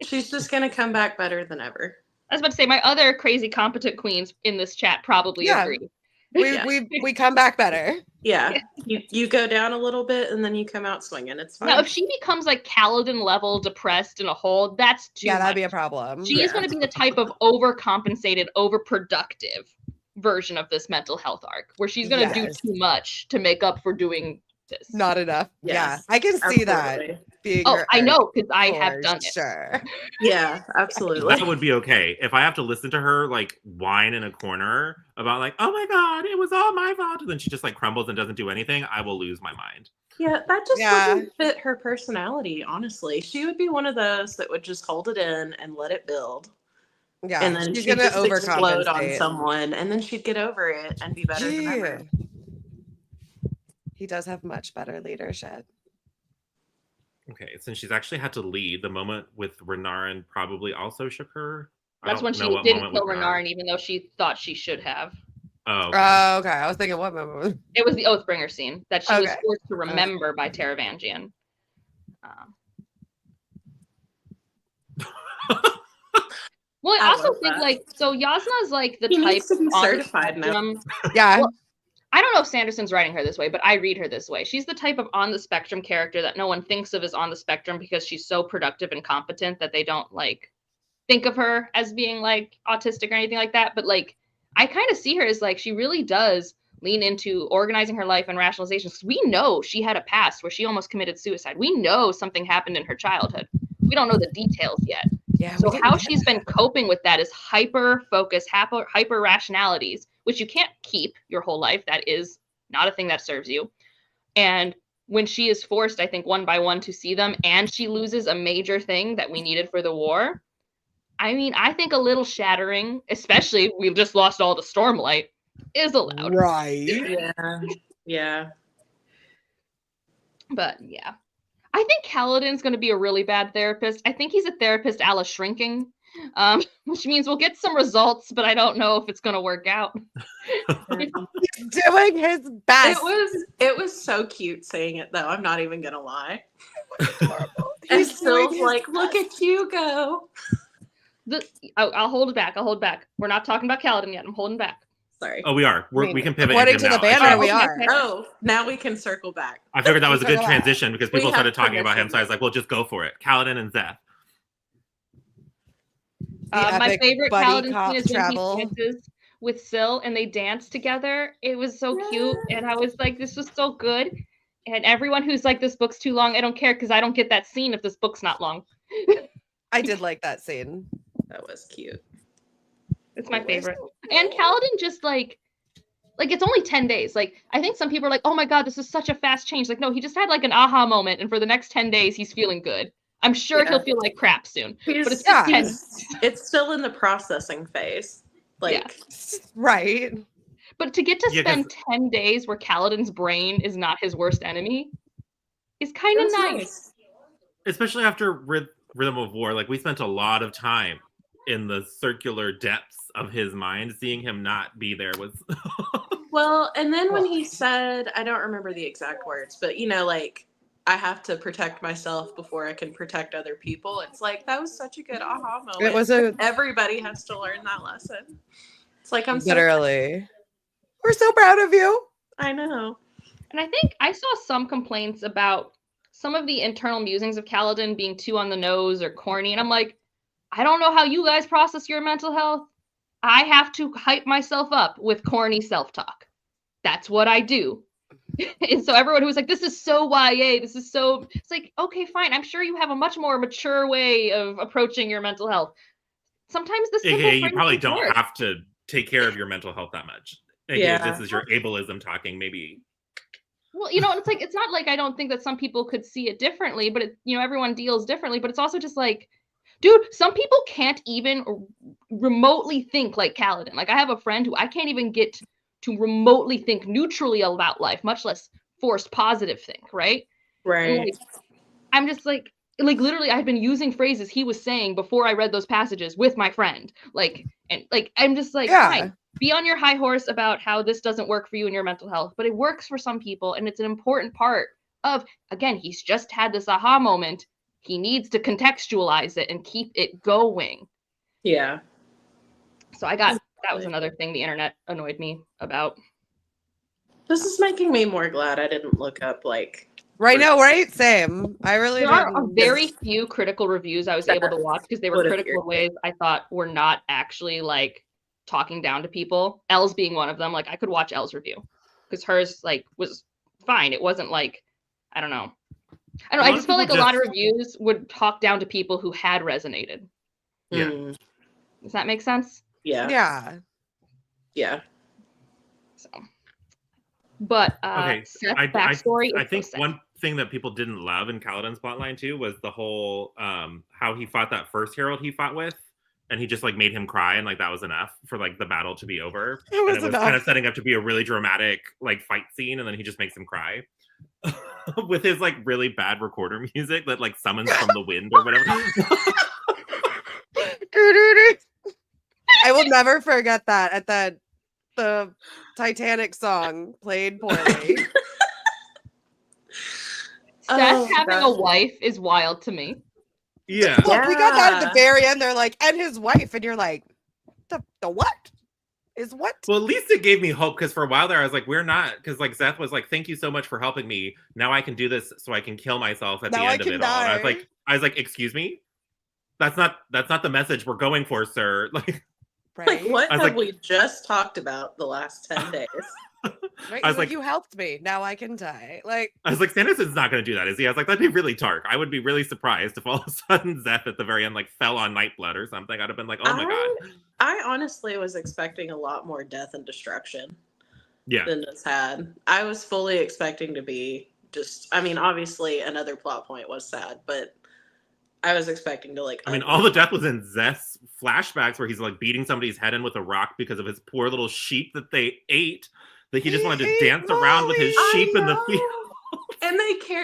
She's just going to come back better than ever. I was about to say, my other crazy, competent queens in this chat probably agree. We come back better. Yeah. You go down a little bit and then you come out swinging. It's fine. Now, if she becomes like Kaladin level depressed in a hole, that's too much. That'd be a problem. She's going to be the type of overcompensated, overproductive version of this mental health arc, where she's going to do too much to make up for doing this. Not enough. Yes. Yeah, I can see that. Being I know, because I have done it. Sure. Yeah, absolutely. that would be okay. If I have to listen to her like whine in a corner about like, oh my God, it was all my fault, and then she just like crumbles and doesn't do anything, I will lose my mind. Yeah, that just wouldn't fit her personality, honestly. She would be one of those that would just hold it in and let it build. Yeah, and then she's she'd gonna just explode on overcompensate someone, and then she'd get over it and be better than ever. He does have much better leadership. Okay, since she's actually had to lead, the moment with Renarin probably also shook her. That's when she didn't kill Renarin, even though she thought she should have. Oh, okay. I was thinking, what moment? It was the Oathbringer scene that she was forced to remember by Taravangian. Well, I also think like, so Yasna is like the type needs to be certified now. Yeah. Well, I don't know if Sanderson's writing her this way, but I read her this way. She's the type of on the spectrum character that no one thinks of as on the spectrum because she's so productive and competent that they don't like think of her as being like autistic or anything like that. But like, I kind of see her as like, she really does lean into organizing her life and rationalization. We know she had a past where she almost committed suicide. We know something happened in her childhood. We don't know the details yet. Yeah. So how she's been coping with that is hyper focus, hyper rationalities, which you can't keep your whole life. That is not a thing that serves you. And when she is forced, I think, one by one to see them, and she loses a major thing that we needed for the war. I mean, I think a little shattering, especially we've just lost all the Stormlight, is allowed. Right. Yeah. Yeah. But yeah. I think Kaladin's going to be a really bad therapist. I think he's a therapist a la Shrinking, which means we'll get some results, but I don't know if it's going to work out. He's doing his best. It was so cute saying it, though. I'm not even going to lie. He's still like, look at you go. I'll hold it back. We're not talking about Kaladin yet. I'm holding back. Sorry. Oh, we are. We can pivot. According to the banner, we are. Oh, now we can circle back. I figured that was a good transition because people started talking about him, so I was like, well, just go for it. Kaladin and Zeth. My favorite Kaladin scene is when he dances with Syl and they dance together. It was so cute, and I was like, this was so good. And everyone who's like, this book's too long, I don't care because I don't get that scene if this book's not long. I did like that scene. That was cute. It's my favorite. And Kaladin just like it's only 10 days. Like, I think some people are like, oh my God, this is such a fast change. Like, no, he just had like an aha moment. And for the next 10 days, he's feeling good. I'm sure he'll feel like crap soon. But it's just 10 days. It's still in the processing phase. Right. But to get to spend 10 days where Kaladin's brain is not his worst enemy is kind of nice. Especially after Rhythm of War. Like, we spent a lot of time in the circular depths of his mind. Seeing him not be there was well, and then when he said, I don't remember the exact words, but you know, like, I have to protect myself before I can protect other people. It's like, that was such a good aha moment. It was everybody has to learn that lesson. It's like, I'm literally we're so proud of you. I know. And I think I saw some complaints about some of the internal musings of Kaladin being too on the nose or corny, and I'm like, I don't know how you guys process your mental health. I have to hype myself up with corny self-talk. That's what I do. And so everyone who's like, this is so YA, it's like, okay, fine. I'm sure you have a much more mature way of approaching your mental health. Sometimes the simple you probably don't have to take care of your mental health that much. This is your ableism talking, maybe. Well, it's like, it's not like I don't think that some people could see it differently, but everyone deals differently, but it's also just like, Dude, some people can't even remotely think like Kaladin. Like, I have a friend who I can't even get to remotely think neutrally about life, much less forced positive think, right? Right. And, like, I'm just like literally I've been using phrases he was saying before I read those passages with my friend. Like, and like, I'm just like, fine, be on your high horse about how this doesn't work for you in your mental health, but it works for some people. And it's an important part of, again, he's just had this aha moment. He needs to contextualize it and keep it going. Yeah. So that was another thing the internet annoyed me about. This is making me more glad I didn't look up like. Right now, right? Same. I really There are very few critical reviews I was able to watch because they were critical ways I thought were not actually like talking down to people. Elle's being one of them. Like, I could watch Elle's review because hers like was fine. It wasn't like, I don't know. I just felt like a lot of reviews would talk down to people who had resonated. Yeah. Does that make sense? Yeah. Yeah. Yeah. So, but okay, Seth's backstory. I think one thing that people didn't love in Kaladin's plotline too was the whole how he fought that first herald he fought with, and he just like made him cry, and like that was enough for like the battle to be over. It was kind of setting up to be a really dramatic like fight scene, and then he just makes him cry. With his like really bad recorder music that like summons from the wind or whatever. I will never forget that at the Titanic song played poorly. Seth having a wife is wild to me. Yeah. Look, we got that at the very end. They're like, and his wife, and you're like, the what? Is what? Well, at least it gave me hope, because for a while there I was like, we're not, because like Seth was like, thank you so much for helping me. Now I can do this so I can kill myself at the end of it all. And I was like, excuse me? That's not the message we're going for, sir. Like, right? Like, what have we just talked about the last 10 days? Right? I was like, you helped me. Now I can die. Like, I was like, Sanderson's not going to do that, is he? I was like, that'd be really dark. I would be really surprised if all of a sudden Zeth at the very end like fell on Nightblood or something. I'd have been like, oh my god. I honestly was expecting a lot more death and destruction. Yeah. Than this had. I was fully expecting to be just. I mean, obviously another plot point was sad, but I was expecting to like. I mean, all the death was in Zeth's flashbacks where he's like beating somebody's head in with a rock because of his poor little sheep that they ate. That he just wanted to dance around with his sheep in the field. And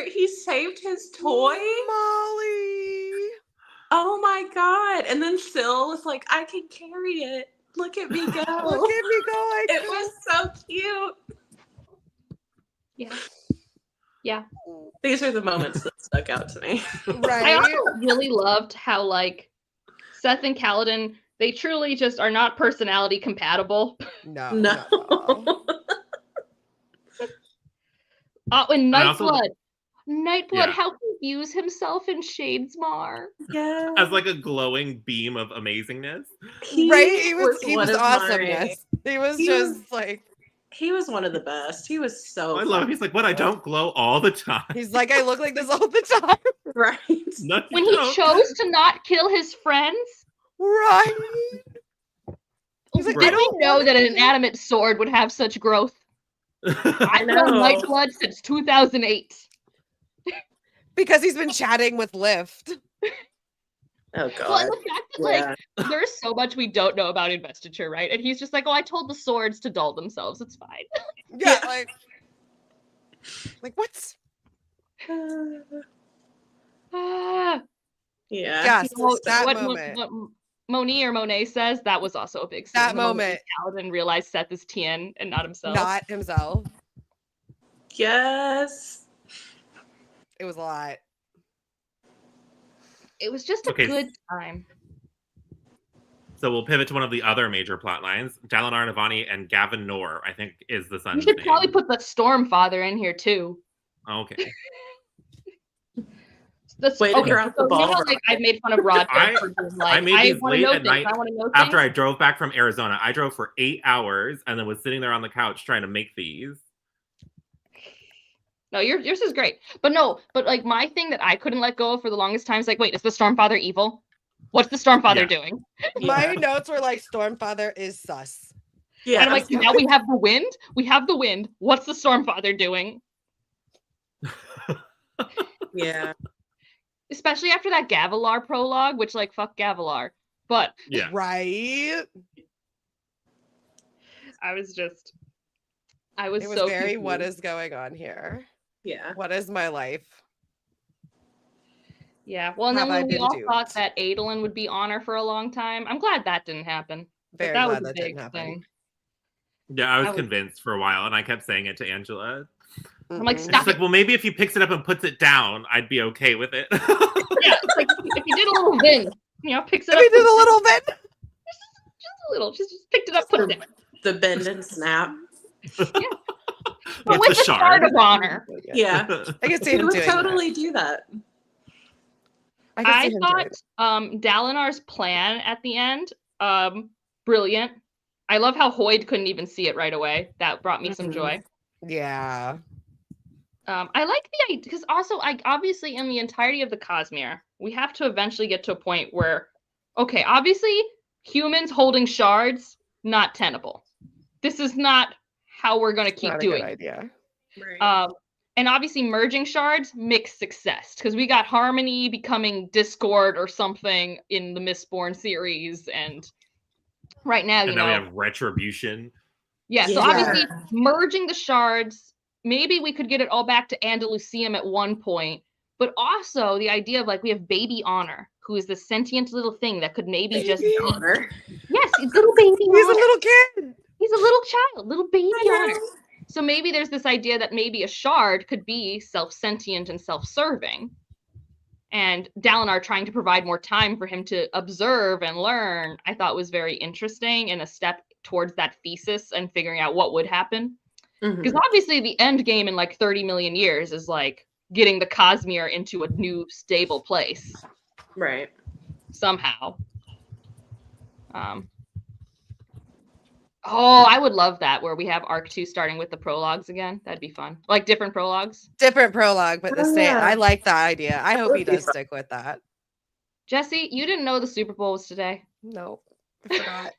he saved his toy. Molly. Oh my god. And then Syl was like, I can carry it. Look at me go. Look at me go. It was so cute. Yeah. Yeah. These are the moments that stuck out to me. Right. I also really loved how like Seth and Kaladin, they truly just are not personality compatible. No. And Nightblood, how he views himself in Shadesmar. Yeah. As like a glowing beam of amazingness. He was awesomeness. He was just like. He was one of the best. He was so. I love him. He's like, what? I don't glow all the time. He's like, I look like this all the time. Right. No, when he chose to not kill his friends. Right. He's like, I don't know that an inanimate sword would have such growth. I've known Nightblood since 2008. Because he's been chatting with Lift. Oh god. Well, and the fact that like there's so much we don't know about investiture, right? And he's just like, oh, I told the swords to dull themselves. It's fine. Yeah, like what's yeah. Yes, that moment. What Moni or Monet says, that was also a big scene. That moment. Kaladin realized Seth is Tien and not himself. Not himself. Yes. It was a lot. It was just a good time. So we'll pivot to one of the other major plot lines. Dalinar Navani and Gavin Nor, I think, is the son's name. You should probably put the Stormfather in here too. Okay. Way to drop the ball. You know, like I made fun of Rodger. I made these late at night after I drove back from Arizona. I drove for 8 hours and then was sitting there on the couch trying to make these. No, yours is great. But like my thing that I couldn't let go of for the longest time is like, wait, is the Stormfather evil? What's the Stormfather doing? My notes were like, Stormfather is sus. Yeah. And I'm like, now we have the wind. We have the wind. What's the Stormfather doing? Yeah. especially after that Gavilar prologue, which like fuck Gavilar. But Yeah. Right. it was It was so very, confused. what is going on here? Yeah. What is my life? Yeah. Well, and Have then I when we been all duped? thought that Adolin would be Honor for a long time, I'm glad that didn't happen. Very that was glad a that big didn't happen. thing. Yeah, I was I was- convinced for a while, and I kept saying it to Angela. I'm like, Mm-mm. And stop she's like, well, maybe if he picks it up and puts it down, I'd be okay with it. Yeah, it's like if you did a little bend, picks it Let up. me do the puts it- little bit. just a little, just picked it up, put it down. The bend and snap. With But with the the shard of honor. Yeah. I can see He him would doing totally do that. that. I can see I him doing thought Dalinar's plan at the end, brilliant. I love how Hoyd couldn't even see it right away. That brought me some Mhm. joy. it. Yeah. I like the idea because also, obviously in the entirety of the Cosmere, we have to eventually get to a point where, okay, obviously humans holding shards not tenable. This is not how we're going to keep Not a doing good it. idea. Right. And obviously merging shards, mixed success because we got Harmony becoming Discord or something in the Mistborn series, and right now, And now we have Retribution. yeah. So Yeah. obviously merging the shards, maybe we could get it all back to Andalusium at one point, but also the idea of like we have Baby Honor, who is the sentient little thing that could maybe just Baby be. Honor. Yes, it's little baby. He's a Honor. little kid. He's a little child, little baby I know. Honor. So maybe there's this idea that maybe a shard could be self-sentient and self-serving. And Dalinar trying to provide more time for him to observe and learn, I thought was very interesting and a step towards that thesis and figuring out what would happen. Because Mhm. obviously the end game in like 30 million years is like getting the Cosmere into a new stable place Right. somehow. Oh, I would love that where we have Arc 2 starting with the prologues again. That'd be fun. Like different prologues. Different prologue, but the Oh, same. yeah. I like that idea. I hope would he be does fun. stick with that. Jessi, you didn't know the Super Bowl was today. No, I forgot.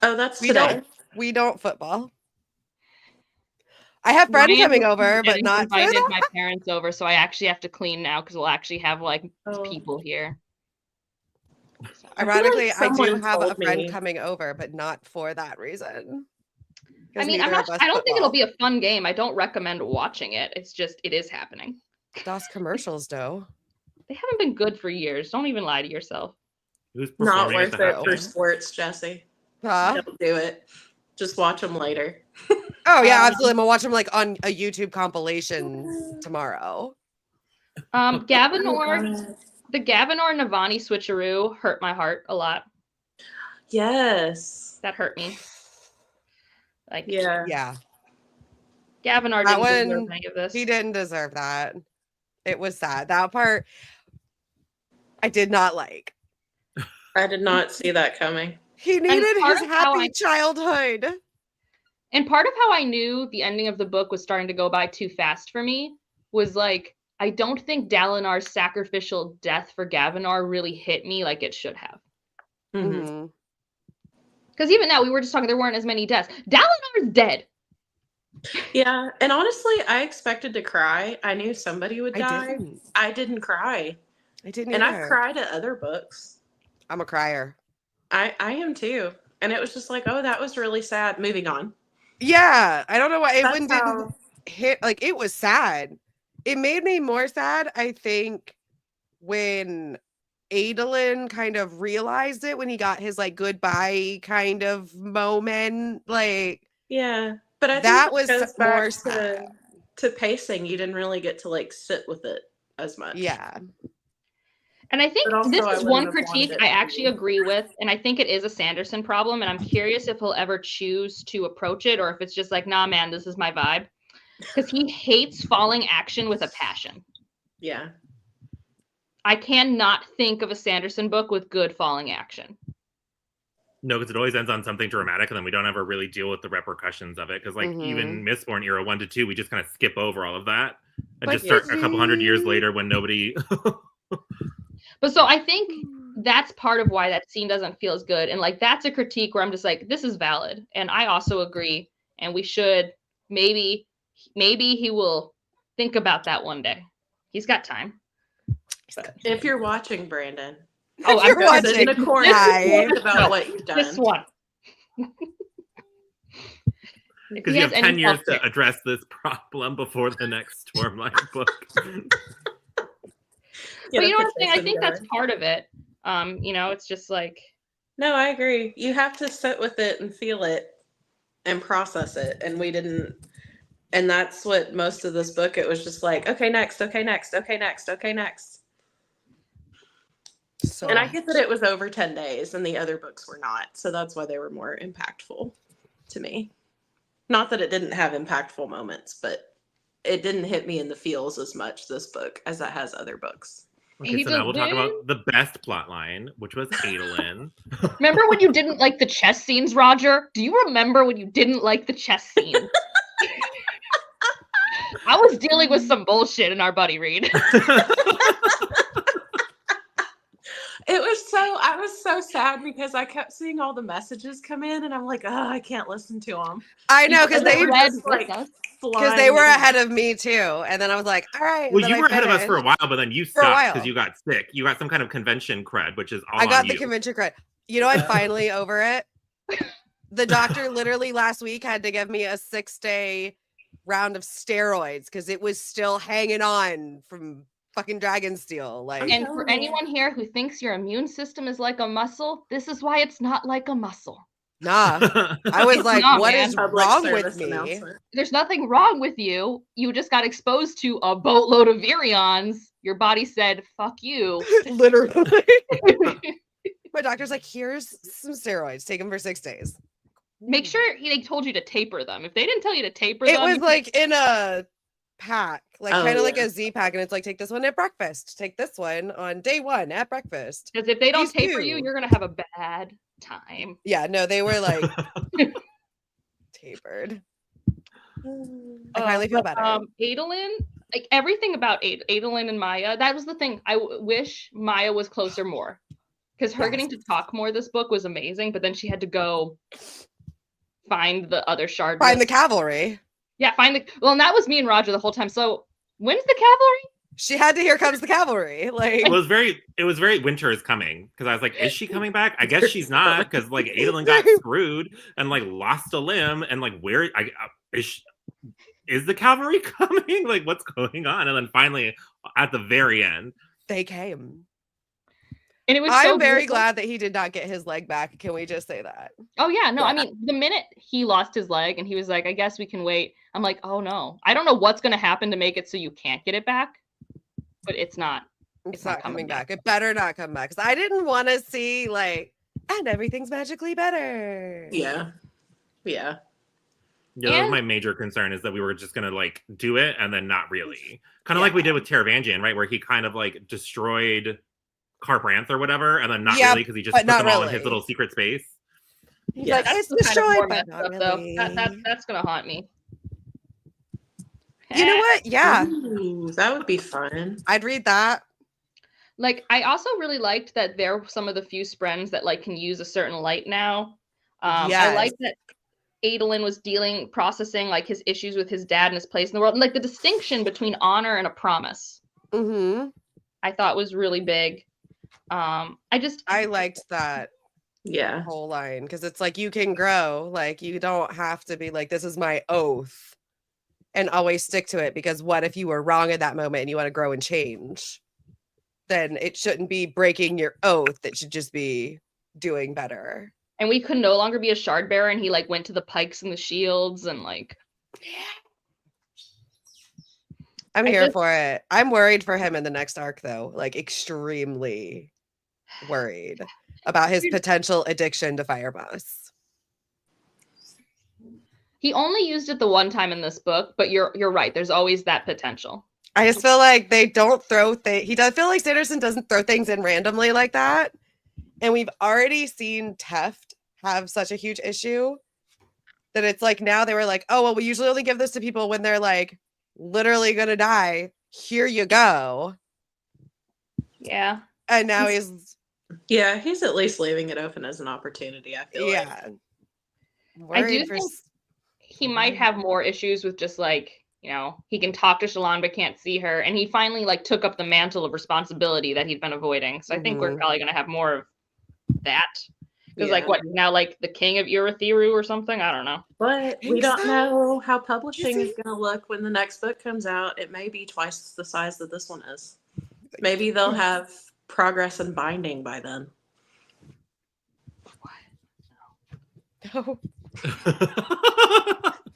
Oh, that's We today. don't. We don't football. I have friends Ryan coming was over, but getting not for invited that. my parents over, so I actually have to clean now because we'll actually have like Oh. people here. Ironically, I do someone have a told friend me. coming over, but not for that reason. I 'Cause mean, I'm neither not. of us I don't think it'll football. be a fun game. I don't recommend watching it. It's just it is happening. DOS commercials, though. They haven't been good for years. Don't even lie to yourself. Who's Not performing at worth the it for halftime? sports, Jessi. Huh? Don't do it. Just watch them later. Oh yeah, absolutely. I'm gonna watch them like on a YouTube compilation tomorrow. Gavinor, the Gavinor Navani switcheroo hurt my heart a lot. Yes. That hurt me. Like, Yeah. Yeah, Gavinor That didn't deserve one, any of this. he didn't deserve that. It was sad. That part I did not like. I did not see that coming. He needed part his of how happy childhood. And part of how I knew the ending of the book was starting to go by too fast for me was like, I don't think Dalinar's sacrificial death for Gavinor really hit me like it should have. Mhm. Mhm. Because even now, we were just talking, there weren't as many deaths. Dalinar's dead. Yeah, and honestly, I expected to cry. I knew somebody would I die. didn't. I didn't cry, I didn't. and either. I've cried at other books. I'm a crier. I am too, and it was just like, oh, that was really sad. Moving on. Yeah, I don't know why it That's didn't how- hit. Like it was sad. It made me more sad, I think, when Adolin kind of realized it when he got his like goodbye kind of moment. Like Yeah, but I think that it was goes back more sad. to pacing. You didn't really get to like sit with it as much. Yeah. And I think But also, this I is wouldn't one have wanted critique it I to actually be. agree with. And I think it is a Sanderson problem. And I'm curious if he'll ever choose to approach it or if it's just like, nah, man, this is my vibe. Because he hates falling action with a passion. Yeah. I cannot think of a Sanderson book with good falling action. No, because it always ends on something dramatic, and then we don't ever really deal with the repercussions of it. Because, like, even Mistborn era 1 to 2, we just kind of skip over all of that and But just start a couple hundred years later when nobody. But so I think that's part of why that scene doesn't feel as good. And like that's a critique where I'm just like, this is valid. And I also agree. And we should maybe he will think about that one day. He's got time. If you're watching, Brandon. Oh, If you're I'm Sit watching, in a corner hi. about what you've done. This one. Because you have 10 years to address this problem before the next Stormlight book. But you know what I'm saying? I think that's part of it. It's just like. No, I agree. You have to sit with it and feel it and process it. And we didn't. And that's what most of this book, it was just like, okay, next, okay, next, okay, next, okay, next. So and I get that it was over 10 days and the other books were not. So that's why they were more impactful to me. Not that it didn't have impactful moments, but it didn't hit me in the feels as much, this book, as it has other books. Okay, so now we'll talk about the best plot line, which was Adolin. Remember when you didn't like the chess scenes, Rodger? Do you remember when you didn't like the chess scene? I was dealing with some bullshit in our buddy read. I was so sad because I kept seeing all the messages come in and I'm like, oh, I can't listen to them. I know, because they were ahead of me too. And then I was like, all right. Well, you were ahead of us for a while, but then you stopped because you got sick. You got some kind of convention cred, which is all I got on the you. convention cred. You know, I'm finally over it. The doctor literally last week had to give me a 6-day round of steroids because it was still hanging on from fucking Dragonsteel. Like, and for anyone here who thinks your immune system is like a muscle, this is why it's not like a muscle. Nah. I was like, what is wrong with me? There's nothing wrong with you. You just got exposed to a boatload of virions. Your body said, fuck you. Literally. My doctor's like, here's some steroids. Take them for 6 days. Make sure they told you to taper them. If they didn't tell you to taper them. It them. was like in a pack, like kind of like a Z pack. And it's like, take this one at breakfast. Take this one on day 1 at breakfast. Because if they don't taper you, you're going to have a bad time. Yeah, no, they were like tapered. I finally feel better. Adolin, like everything about Adolin and Maya, that was the thing. I wish Maya was closer more. Because her getting to talk more this book was amazing, but then she had to go find the other shard. Find the cavalry. Yeah, and that was me and Rodger the whole time. So when's the cavalry? She had to Here Comes the Cavalry. Like, it was very Winter is Coming, because I was like, is she coming back? I guess she's not, because like Adolin got screwed and like lost a limb, and like where is the cavalry coming? Like, what's going on? And then finally at the very end they came. And it was I'm very glad that he did not get his leg back. Can we just say that? Oh yeah, no, I mean, the minute he lost his leg and he was like, I guess we can wait. I'm like, oh no. I don't know what's going to happen to make it so you can't get it back, but it's not coming back. It better not come back. Because I didn't want to see and everything's magically better. Yeah. Yeah. Yeah, that was my major concern, is that we were just going to do it and then not really. Kind of like we did with Taravangian, right? Where he kind of destroyed Carpranth or whatever, and then not really, because he just put them all in his little secret space. He's like, it's destroyed, but not really. That's gonna haunt me. You know what? Yeah. Ooh, that would be fun. I'd read that. I also really liked that there were some of the few Sprens that can use a certain light now. I liked that Adolin was processing like his issues with his dad and his place in the world, and like the distinction between honor and a promise. Mm-hmm. I thought was really big. I liked that. Yeah. Whole line, because it's like you can grow. Like you don't have to be like, this is my oath, and always stick to it. Because what if you were wrong at that moment and you want to grow and change? Then it shouldn't be breaking your oath. It should just be doing better. And we could no longer be a shard bearer, and he went to the pikes and the shields and I'm here for it. I'm worried for him in the next arc though. Extremely worried about his potential addiction to fire moss. He only used it the one time in this book, but you're right. There's always that potential. I just feel like they don't throw things. He does feel like Sanderson doesn't throw things in randomly like that. And we've already seen Teft have such a huge issue that it's now they were like, oh, well, we usually only give this to people when they're literally gonna die. Here you go. Yeah. And now he's at least leaving it open as an opportunity, I feel like. I do think he might have more issues with just you know, he can talk to Shallan but can't see her. And he finally like took up the mantle of responsibility that he'd been avoiding. So I think we're probably going to have more of that. Because like what now, like the king of Urithiru or something? I don't know. But we don't know how publishing is going to look when the next book comes out. It may be twice the size that this one is. Maybe they'll have progress and binding by then. No.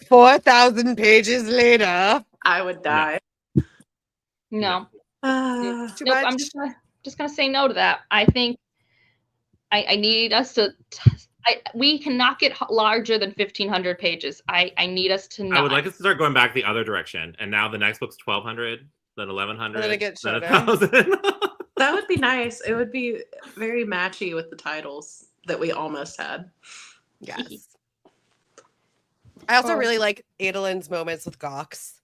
4,000 pages later. I would die. No. Too Nope, much. I'm just gonna say no to that. I think I need us to. We cannot get larger than 1,500 pages. I need us to. Not. I would like us to start going back the other direction, and now the next book's 1,200, then 1,100, And then it gets then shorter. 1,000. That would be nice. It would be very matchy with the titles that we almost had. Yes. I also really like Adolin's moments with Gox.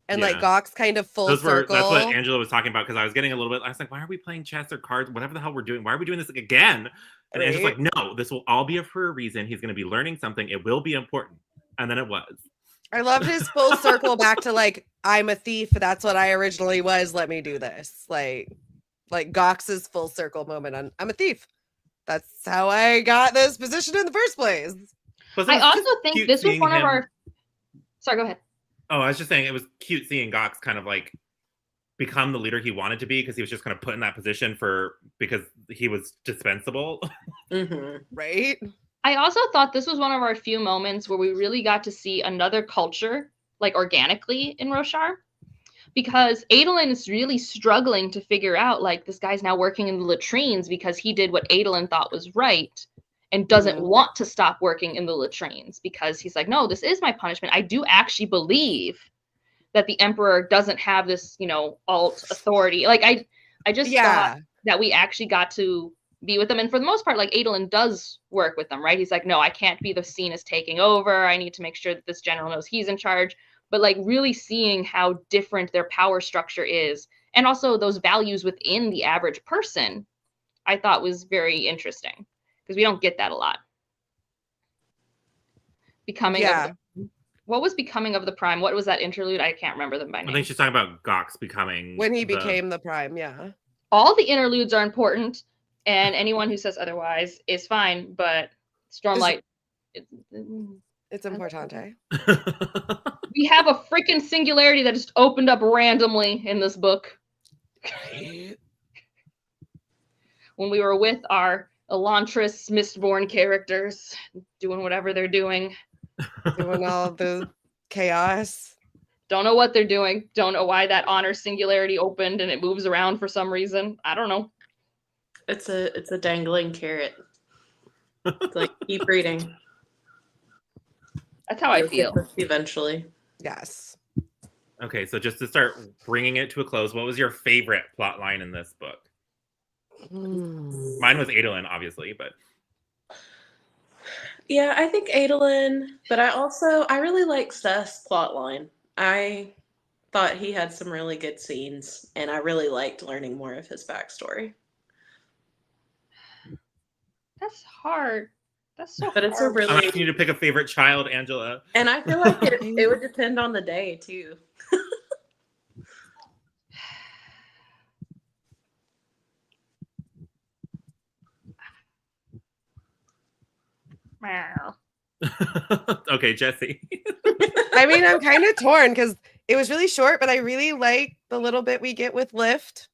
And like Gox kind of full circle. That's what Angela was talking about, because I was getting a little bit, I was like, why are we playing chess or cards? Whatever the hell we're doing. Why are we doing this again? And Angela's like, no, this will all be for a reason. He's going to be learning something. It will be important. And then it was. I love his full circle back to like, I'm a thief. That's what I originally was. Let me do this. Like Gox's full circle moment on I'm a thief. That's how I got this position in the first place. I also think this was one of our. Sorry, go ahead. Oh, I was just saying it was cute seeing Gox kind of like become the leader he wanted to be, because he was just kind of put in that position because he was dispensable. Right? I also thought this was one of our few moments where we really got to see another culture, like organically in Roshar, because Adolin is really struggling to figure out, like, this guy's now working in the latrines because he did what Adolin thought was right and doesn't want to stop working in the latrines, because he's like, no, this is my punishment. I do actually believe that the Emperor doesn't have this, you know, alt authority. Like, I just thought that we actually got to be with them. And for the most part, like, Adolin does work with them, right? He's like, no, I can't be the seen as taking over. I need to make sure that this general knows he's in charge. But like really seeing how different their power structure is, and also those values within the average person, I thought was very interesting, because we don't get that a lot. What was Becoming of the Prime? What was that interlude? I can't remember them by name. I think she's talking about Gox becoming when he became the Prime. All the interludes are important, and anyone who says otherwise is fine, but Stormlight, it's importante. We have a freaking singularity that just opened up randomly in this book. When we were with our Elantris Mistborn characters, doing whatever they're doing. Doing all the chaos. Don't know what they're doing. Don't know why that honor singularity opened and it moves around for some reason. I don't know. It's a dangling carrot. It's like, keep reading. That's how I feel. Eventually. Yes. Okay, so just to start bringing it to a close, what was your favorite plot line in this book? Mine was Adolin, obviously, but... Yeah, I think Adolin, but I really like Seth's plot line. I thought he had some really good scenes, and I really liked learning more of his backstory. That's hard. That's so but hard. It's a really... I'm asking you to pick a favorite child, Angela. And I feel like it would depend on the day, too. Okay, Jessi. I mean, I'm kind of torn because it was really short, but I really like the little bit we get with Lift.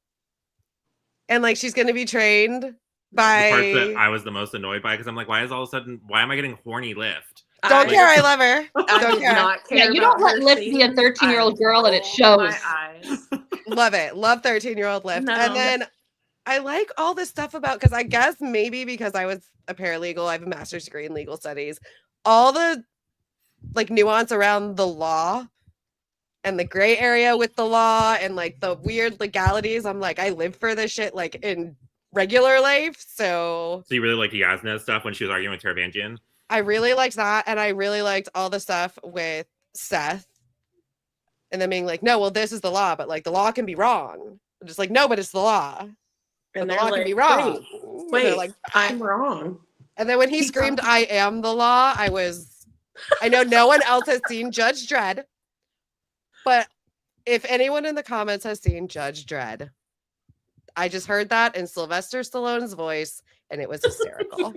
And like, she's going to be trained by... The part that I was the most annoyed by, because I'm like, why am I getting horny Lift? Don't care, I love her. Don't care. Not care. Yeah, you don't let Lift be a 13-year-old girl, and it shows. My eyes. Love it. Love 13-year-old Lift. No. And then I like all this stuff about, because I guess maybe because I was a paralegal, I have a master's degree in legal studies, all the like nuance around the law and the gray area with the law and like the weird legalities. I'm like, I live for this shit like in regular life. So you really like Yasna's stuff when she was arguing with Taravangian? I really liked that. And I really liked all the stuff with Seth. And then being like, no, well, this is the law, but like the law can be wrong. I'm just like, no, but it's the law. And the law can be wrong. Wait, like, I'm wrong. And then when he screamed, I am the law, I know no one else has seen Judge Dredd, But if anyone in the comments has seen Judge Dredd, I just heard that in Sylvester Stallone's voice, and it was hysterical.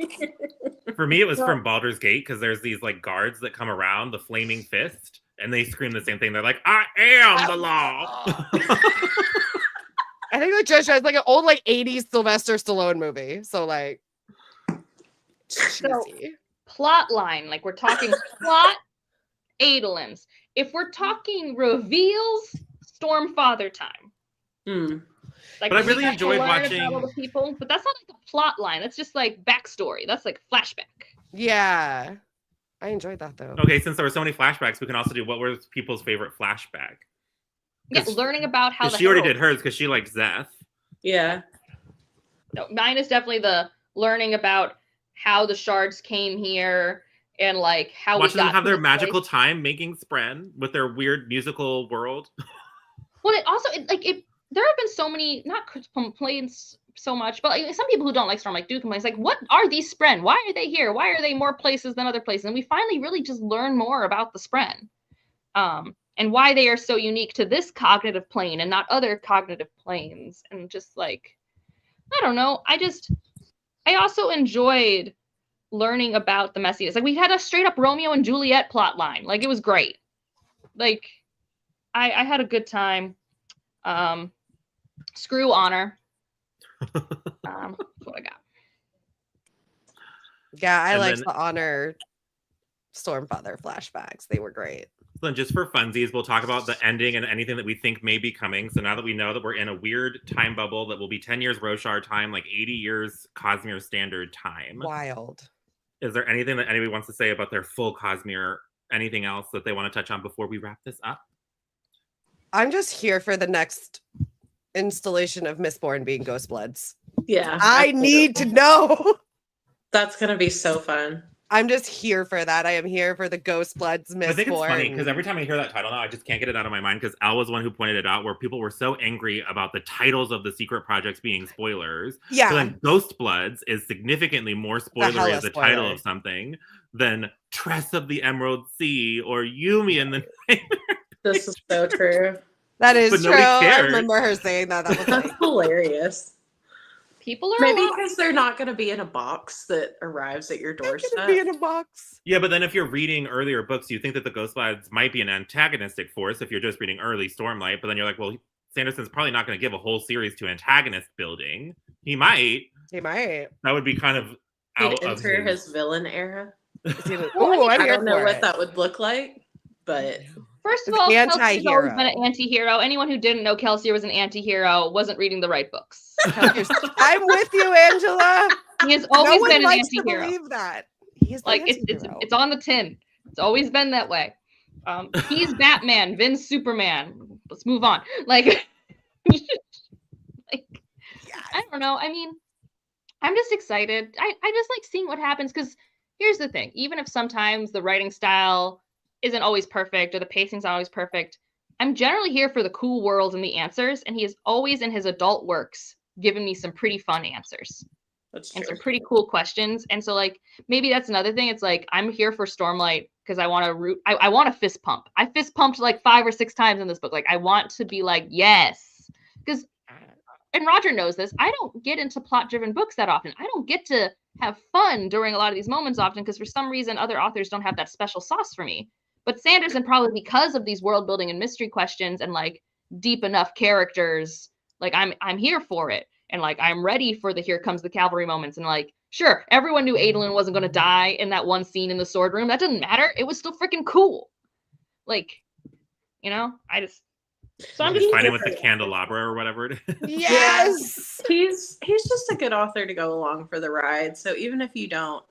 For me, it was from Baldur's Gate, because there's these like guards that come around, the flaming fist, and they scream the same thing. They're like, "I am the law." I think like Judge Dredd is like an old like 80s Sylvester Stallone movie. So like cheesy. Plot line, like we're talking plot, Adolins. If we're talking reveals, Stormfather time. Like, but I really enjoyed watching all the people, but that's not like a plot line. That's just like backstory. That's like flashback. Yeah, I enjoyed that though. Okay, since there were so many flashbacks, we can also do what were people's favorite flashback. Yeah, learning about how she already did hers because she liked Zeth. Yeah. No, mine is definitely the learning about how the shards came here and like how watching them have their magical time making Spren with their weird musical world. Well, there have been so many, not complaints so much, but like, some people who don't like Storm like do complain. It's like, what are these Spren? Why are they here? Why are they more places than other places? And we finally really just learn more about the Spren, and why they are so unique to this cognitive plane and not other cognitive planes. And just like, I don't know. I also enjoyed learning about the messiness. Like we had a straight up Romeo and Juliet plot line. Like it was great. Like I had a good time. Screw honor. That's what I got. Yeah, I liked the honor Stormfather flashbacks. They were great. Then just for funsies, we'll talk about the ending and anything that we think may be coming. So now that we know that we're in a weird time bubble that will be 10 years Roshar time, like 80 years Cosmere standard time. Wild. Is there anything that anybody wants to say about their full Cosmere? Anything else that they want to touch on before we wrap this up? I'm just here for the next installation of Mistborn being Ghostbloods. Yeah. I need to know. That's going to be so fun. I'm just here for that. I am here for the Ghostbloods Mistborn. I think it's funny because every time I hear that title now, I just can't get it out of my mind because Al was one who pointed it out where people were so angry about the titles of the secret projects being spoilers. Yeah. So then Ghostbloods is significantly more spoilery as a title of something than Tress of the Emerald Sea or Yumi and the Nightmare. This is so true. That is true. I remember her saying that. That was That's hilarious. People are maybe because they're not going to be in a box that arrives at your doorstep. Be in a box. Yeah, but then if you're reading earlier books, you think that the Ghostbloods might be an antagonistic force if you're just reading early Stormlight. But then you're like, well, Sanderson's probably not going to give a whole series to antagonist building. He might. He might. That would be kind of out of his villain era. I don't know what that would look like, but. First of all, Kelsey's always been an anti-hero. Anyone who didn't know Kelsey was an anti-hero wasn't reading the right books. I'm with you, Angela. He has always been an anti-hero. To believe that. He's like it's on the tin. It's always been that way. He's Batman, Vin's Superman. Let's move on. Like, I don't know. I mean, I'm just excited. I just like seeing what happens because here's the thing. Even if sometimes the writing style isn't always perfect or the pacing's not always perfect, I'm generally here for the cool world and the answers, and he is always in his adult works given me some pretty fun answers. That's and true. some pretty cool questions. And so like maybe that's another thing. It's like I'm here for Stormlight because I want to root. I want to fist pump. I fist pumped like 5 or 6 times in this book. Like I want to be like, yes. Because and Rodger knows this, I don't get into plot-driven books that often. I don't get to have fun during a lot of these moments often because for some reason other authors don't have that special sauce for me. But Sanderson, probably because of these world building and mystery questions and like deep enough characters, like I'm here for it. And like I'm ready for the here comes the cavalry moments. And like, sure, everyone knew Adolin wasn't going to die in that one scene in the sword room. That doesn't matter. It was still freaking cool. Like, you know, so I'm just fighting with the candelabra or whatever it is. Yes. He's just a good author to go along for the ride. So even if you don't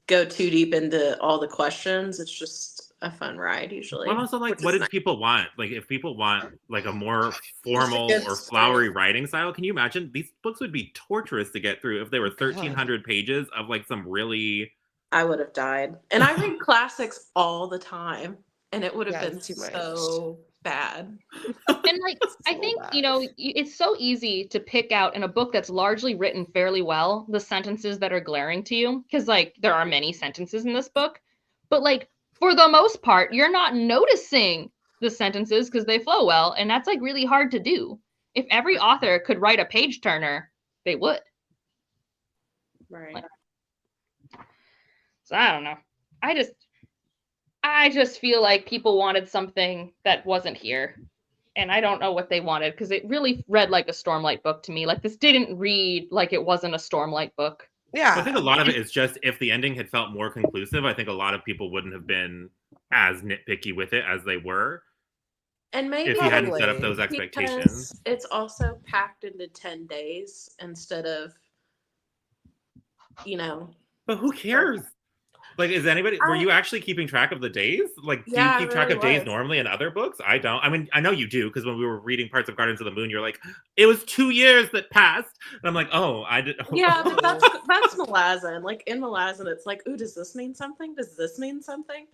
go too deep into all the questions, it's just a fun ride usually. Well, also like what did people want? Like if people want like a more formal or flowery writing style, can you imagine these books would be torturous to get through if they were 1,300 pages of like some really. I would have died. And I read classics all the time and it would have been so bad. And like I think you know it's so easy to pick out in a book that's largely written fairly well the sentences that are glaring to you because like there are many sentences in this book, but like for the most part, you're not noticing the sentences because they flow well, and that's like really hard to do. If every author could write a page turner, they would. Right. So I don't know. I just feel like people wanted something that wasn't here. And I don't know what they wanted because it really read like a Stormlight book to me. Like this didn't read like it wasn't a Stormlight book. Yeah. I think a lot of it is just if the ending had felt more conclusive, I think a lot of people wouldn't have been as nitpicky with it as they were. And maybe if you hadn't set up those expectations. It's also packed into 10 days instead of, But who cares? Like, is anybody, were you actually keeping track of the days? Like, do you keep track of days normally in other books? I don't. I mean, I know you do, because when we were reading parts of Gardens of the Moon, you're like, it was 2 years that passed. And I'm like, oh, I did. Yeah, but that's Malazan. Like, in Malazan, it's like, ooh, does this mean something? Does this mean something?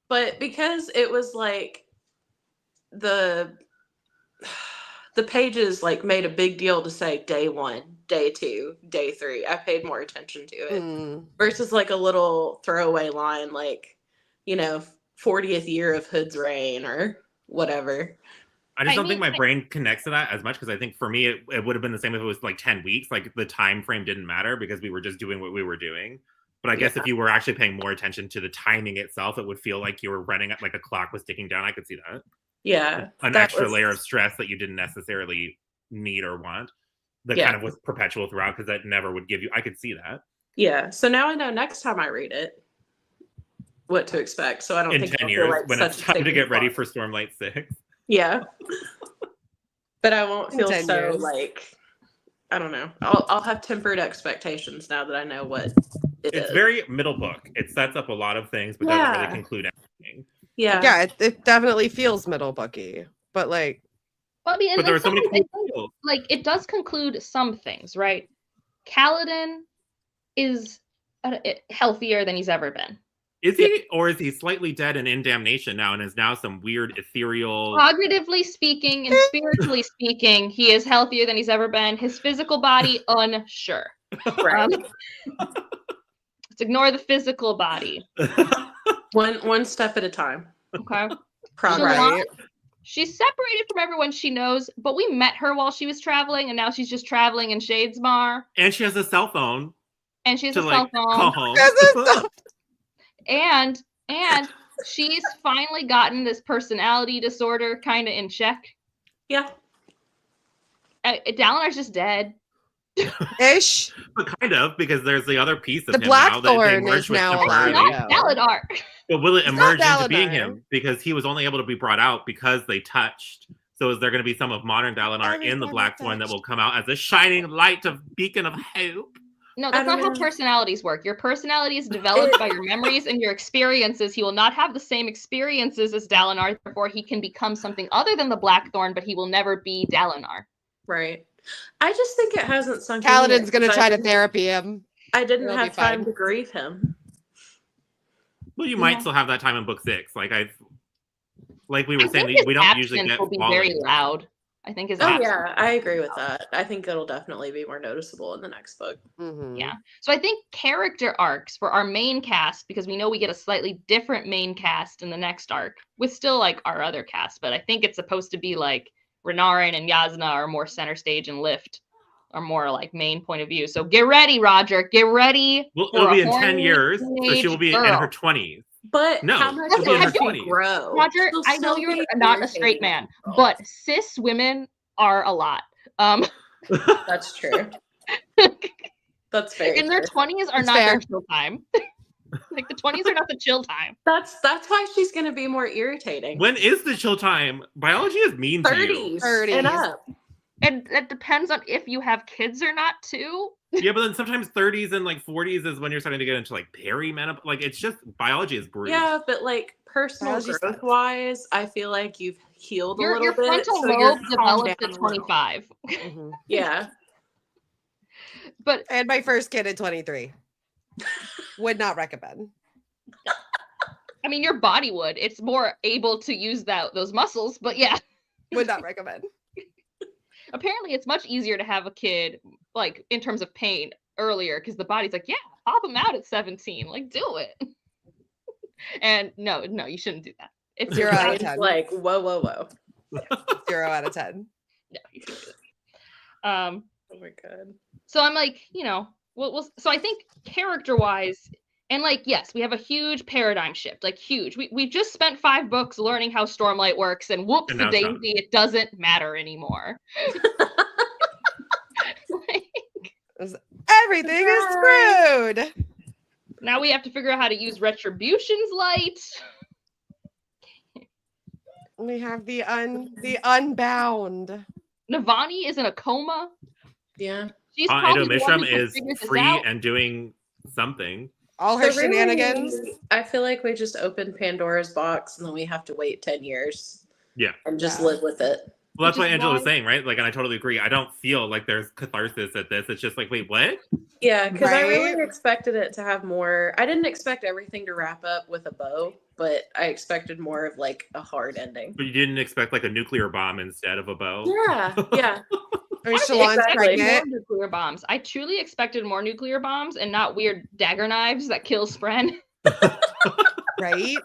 But because it was like, the pages like made a big deal to say day 1, day 2, day 3. I paid more attention to it versus like a little throwaway line like, 40th year of Hood's reign or whatever. I just don't think my brain connects to that as much because I think for me it would have been the same if it was like 10 weeks. Like the time frame didn't matter because we were just doing what we were doing. But I guess if you were actually paying more attention to the timing itself, it would feel like you were running like a clock was ticking down. I could see that. Yeah. An extra layer of stress that you didn't necessarily need or want. That kind of was perpetual throughout because that never would give you. I could see that. Yeah. So now I know next time I read it what to expect. So I don't think in 10 years when it's time to get ready for Stormlight 6. Yeah. But I won't feel so years. like, I don't know. I'll have tempered expectations now that I know what it is. It's very middle book. It sets up a lot of things, but doesn't really conclude anything. Yeah. Yeah, it definitely feels middle booky, but like. Well, I mean, but there are so many cool like it does conclude some things, right? Kaladin is healthier than he's ever been. Is he, or is he slightly dead and in damnation now, and is now some weird ethereal? Cognitively speaking and spiritually speaking, he is healthier than he's ever been. His physical body, unsure. Right. Let's ignore the physical body. One step at a time. Okay. Right. She's separated from everyone she knows, but we met her while she was traveling, and now she's just traveling in Shadesmar. And she has a cell phone. And she has a cell phone. Call home. And she's finally gotten this personality disorder kind of in check. Yeah. Dalinar's just dead. Ish. But kind of, because there's the other piece of the him now Blackthorn is now alive. Not Dalinar. But will it emerge into being him? Because he was only able to be brought out because they touched. So is there going to be some of modern Dalinar in the Blackthorn that will come out as a shining light of beacon of hope? No, that's not how personalities work. Your personality is developed by your memories and your experiences. He will not have the same experiences as Dalinar, therefore he can become something other than the Blackthorn, but he will never be Dalinar. Right. I just think it hasn't sunk in. Kaladin's going to try to therapy him. I didn't have time to grieve him. Well, you might still have that time in book 6. Like we were saying, we don't usually get. Will be very loud. I think his. Oh yeah, I agree with that. I think it'll definitely be more noticeable in the next book. Mm-hmm. Yeah. So I think character arcs for our main cast, because we know we get a slightly different main cast in the next arc, with still like our other cast, but I think it's supposed to be like Renarin and Yasna are more center stage and Lift are more like main point of view. So get ready, Rodger. Get ready. Well, it'll be in 10 years, so she will be in her 20s. But no, how much she'll be in her does she 20s. grow? Rodger, I know you're not a straight man, but cis women are a lot. That's true. That's fair. In their 20s are not their chill time. Like the 20s are not the chill time. That's why she's gonna be more irritating. When is the chill time? Biology is mean to you. 30s and up. And that depends on if you have kids or not too. Yeah, but then sometimes 30s and like 40s is when you're starting to get into like perimenopause. Like it's just biology is brutal. Yeah, but like personal growth wise, I feel like you've healed a little your bit. Your frontal lobe develops at 25. Mm-hmm. Yeah. But I had my first kid at 23. Would not recommend. I mean, your body would. It's more able to use those muscles, but yeah. Would not recommend. Apparently, it's much easier to have a kid, like, in terms of pain earlier, because the body's like, yeah, pop them out at 17. Like, do it. And no, you shouldn't do that. It's 0 out of It's 10. like, whoa. 0 out of 10. Yeah, you should do it. Oh my god. So I'm like, so I think character-wise, and like, yes, we have a huge paradigm shift, like huge. We've just spent 5 books learning how Stormlight works, and whoops, And the now it's daisy, it doesn't matter anymore. Everything is screwed. Now we have to figure out how to use Retribution's light. We have the unbound. Navani is in a coma. Yeah. She's probably the one Mishram who is figured this free out. and doing something. All her So really, shenanigans. I feel like we just opened Pandora's box and then we have to wait 10 years. Yeah. And just Yeah. live with it. Well, that's Which what is Angela was why- saying, right? Like, and I totally agree. I don't feel like there's catharsis at this. It's just like, wait, what? Yeah, because I Right? really expected it to have more. I didn't expect everything to wrap up with a bow, but I expected more of like a hard ending. But you didn't expect like a nuclear bomb instead of a bow? Yeah. Or Shalon's Exactly. pregnant. More nuclear bombs. I truly expected more nuclear bombs and not weird dagger knives that kill Spren. Right?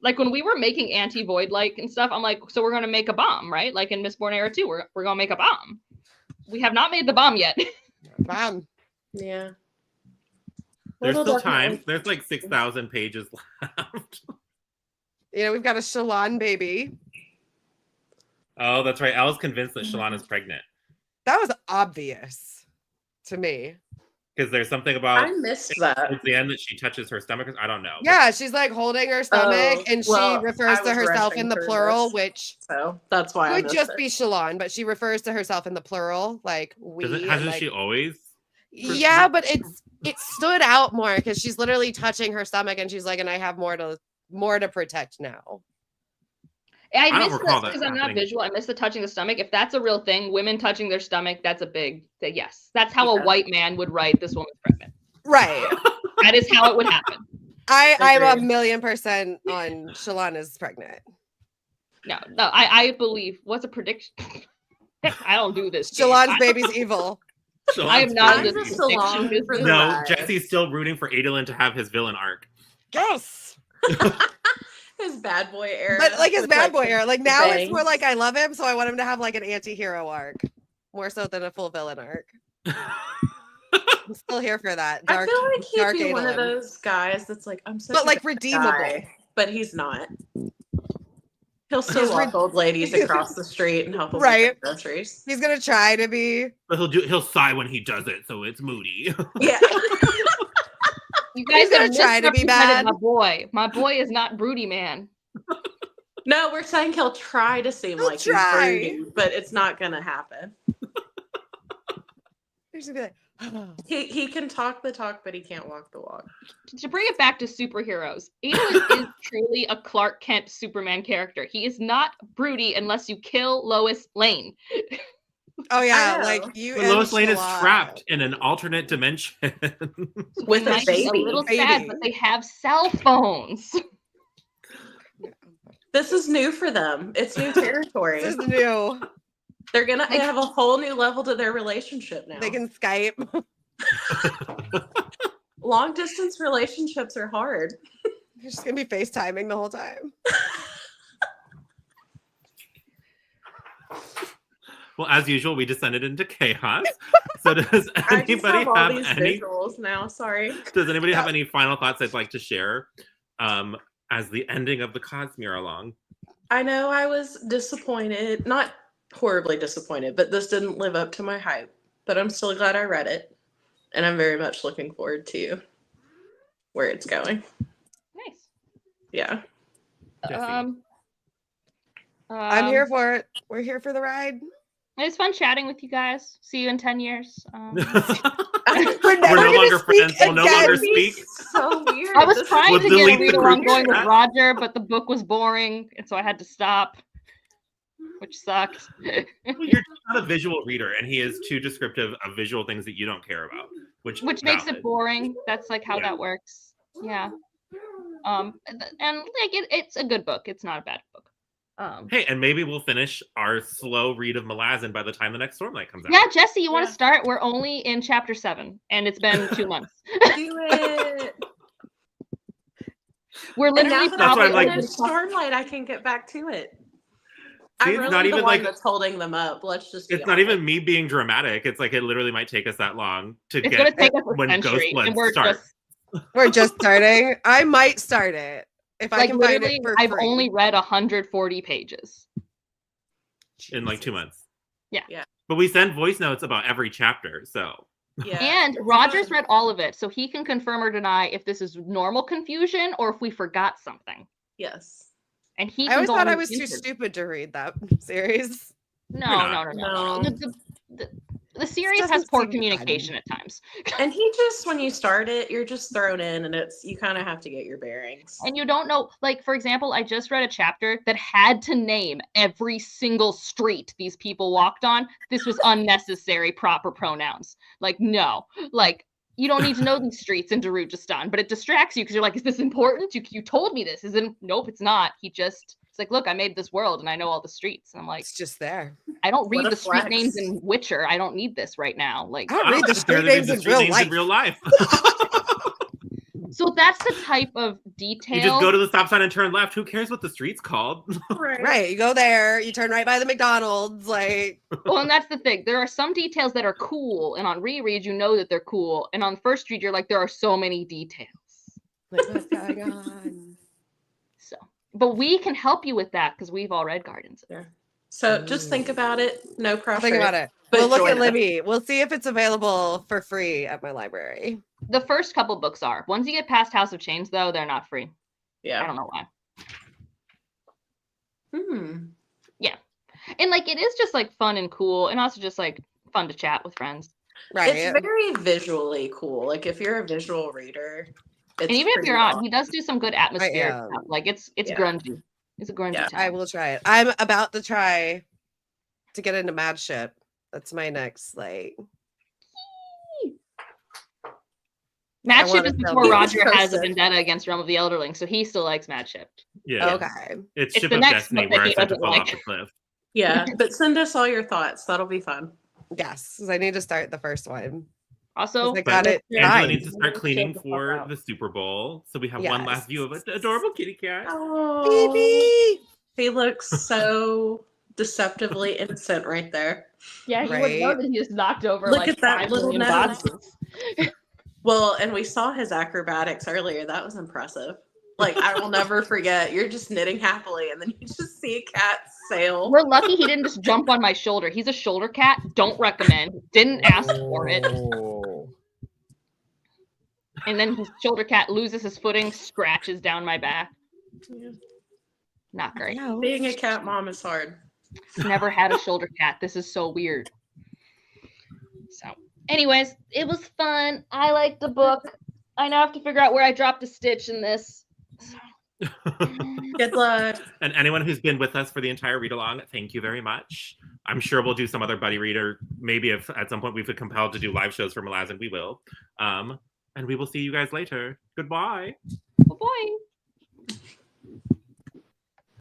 Like when we were making anti-void light and stuff, I'm like, so we're gonna make a bomb, right? Like in Mistborn Era 2, we're gonna make a bomb. We have not made the bomb yet. Bam. Yeah. There's Well, still definitely. time. There's like 6,000 pages left. We've got a Shalon baby. Oh, that's right. Elle's convinced that Shalon is pregnant. That was obvious to me. Because there's something about I missed that. at the end that she touches her stomach. I don't know. Yeah, she's like holding her stomach, and well, she refers I to was herself rushing in the through plural, this. which So that's why I could missed just it. be Shalon, but she refers to herself in the plural, like we. Hasn't like, she always? Yeah, but it stood out more because she's literally touching her stomach, and she's like, "And I have more to protect now." I don't missed recall this that because I'm not happening. visual. I missed the touching the stomach. If that's a real thing, women touching their stomach, that's a big yes. That's how a Yeah. white man would write this woman's pregnant. Right. That is how it would happen. I'm Agreed. 1,000,000% on Shalon is pregnant. No, I believe. What's a prediction? I don't do this. game. Shalon's baby's evil. I am not I'm in just this along prediction for business. the No, ride. Jesse's still rooting for Adolin to have his villain arc. Yes. His bad boy era. But like his with, bad boy era. Like now it's bangs. more like I love him, so I want him to have like an anti-hero arc. More so than a full villain arc. I'm still here for that. I feel like he'd dark be one of Adolin. those guys that's like, I'm such But a like good redeemable. guy, but he's not. He'll still He's walk old ladies across the street and help them Right. with their groceries. He's gonna try to be. But he'll sigh when he does it, so it's moody. Yeah. You guys gonna are try to be misrepresented bad. my boy. My boy is not broody, man. No, we're saying he'll try to seem He'll like try. he's broody, but it's not gonna happen. He's gonna be like, He can talk the talk, but he can't walk the walk. To bring it back to superheroes, Adolin is truly a Clark Kent Superman character. He is not broody unless you kill Lois Lane. oh yeah, I know. like you. But and Lois Lane is Shalon. trapped in an alternate dimension. With They a might be baby. a little sad, Baby. but they have cell phones. This is new for them. It's new territory. This is new. They're gonna have a whole new level to their relationship now. They can Skype. Long distance relationships are hard. You're just gonna be FaceTiming the whole time. Well, as usual, we descended into chaos. So does I just anybody have all have these any? visuals now. Sorry. Does anybody have any final thoughts they'd like to share as the ending of the Cosmere along? I know I was disappointed, not horribly disappointed, but this didn't live up to my hype. But I'm still glad I read it, and I'm very much looking forward to where it's going. Nice. Yeah. Jessi. I'm here for it. We're here for the ride. It's fun chatting with you guys. See you in 10 years. We're We're never no gonna longer speak friends. We'll no again. longer speak. So weird. I was This trying We'll to get a delete the read group along going with chat. Rodger, but the book was boring, and so I had to stop, which sucked. You're not a visual reader, and he is too descriptive of visual things that you don't care about, which makes valid. it boring. That's like how Yeah. that works. Yeah. And like it's a good book. It's not a bad book. Hey, and maybe we'll finish our slow read of Malazan by the time the next Stormlight comes out. Yeah, Jessi, you want Yeah. to start? We're only in chapter 7, and it's been 2 months. Do it. We're And now literally that That's why I'm probably like- there's Stormlight, I can get back to it. See, I'm it's really not the even one like that's holding them up. Let's just. it's not even me being dramatic. It's like it literally might take us that long to it's get gonna take us a when century, Ghostbloods and we're start. just We're just starting. I might start it if I like can find literally. it for I've free. only read 140 pages. In like 2 months. Yeah. Yeah. But we send voice notes about every chapter, so Yeah. And it's Rodger's fun. read all of it, so he can confirm or deny if this is normal confusion or if we forgot something. Yes. And he I can always go thought on I was too YouTube. stupid to read that series. No, You're no, not. no, no, no. No. The series has doesn't poor seem communication fun. at times. And he just, when you start it, you're just thrown in, and it's you kind of have to get your bearings. And you don't know, like, for example, I just read a chapter that had to name every single street these people walked on. This was unnecessary proper pronouns. Like, no. Like, you don't need to know these streets in Darujistan, but it distracts you because you're like, is this important? You told me this. Nope, it's not. It's like, look, I made this world and I know all the streets. And I'm like, It's just there. I don't read What a the street flex. names in Witcher. I don't need this right now. Like, I don't I read the think they're street names in real life. in real life. so that's the type of detail. You just go to the stop sign and turn left. Who cares what the street's called? Right. You go there, you turn right by the McDonald's, like Well, and that's the thing. There are some details that are cool, and on reread, you know that they're cool. And on first read, you're like, there are so many details. what's going on? So, but we can help you with that because we've all read Gardens. Yeah. So just think about it. No pressure. I'll think about it. But We'll look at join us. Libby. We'll see if it's available for free at my library. The first couple books are. Once you get past House of Chains, though, they're not free. I Yeah. don't know why. Hmm. And like, it is just like fun and cool, and also just like fun to chat with friends. Right. It's very visually cool. Like if you're a visual reader, it's And even if pretty you're not, awesome. he does do some good atmosphere am. stuff. Like it's Yeah. grungy. It's a grungy Yeah. time. I will try it. I'm about to try to get into Mad Ship. That's my next like Mad I Ship wanna is sell before these. Rodger has a Posted. vendetta against Realm of the Elderling, so he still likes Mad Ship. Yeah. okay. It's It's Ship the of next Destiny book that where I he start to doesn't fall like. off the cliff. Yeah, but send us all your thoughts. That'll be fun. Yes, 'cause I need to start the first one. Also, 'Cause I got it. Angela timed. needs to start cleaning Chill the fuck for out. the Super Bowl. So we have one Yes. last view of an adorable kitty cat. Oh, Baby. he looks so deceptively innocent right there. yeah, you would Right. know that he just knocked over Look like at that 5 little million nose. boxes. Well, and we saw his acrobatics earlier. That was impressive. Like I will never forget. You're just knitting happily, and then you just see a cat sail. We're lucky he didn't just jump on my shoulder. He's a shoulder cat. Don't recommend. Didn't ask for it. Oh. And then his shoulder cat loses his footing, scratches down my back. Yeah. Not great. Being a cat mom is hard. Never had a shoulder cat. This is so weird. So, anyways, it was fun. I liked the book. I now have to figure out where I dropped a stitch in this. Good luck. And anyone who's been with us for the entire read along, thank you very much. I'm sure we'll do some other buddy reader. Maybe if at some point we feel compelled to do live shows for Malazan, we will. And we will see you guys later. Goodbye. Bye-bye.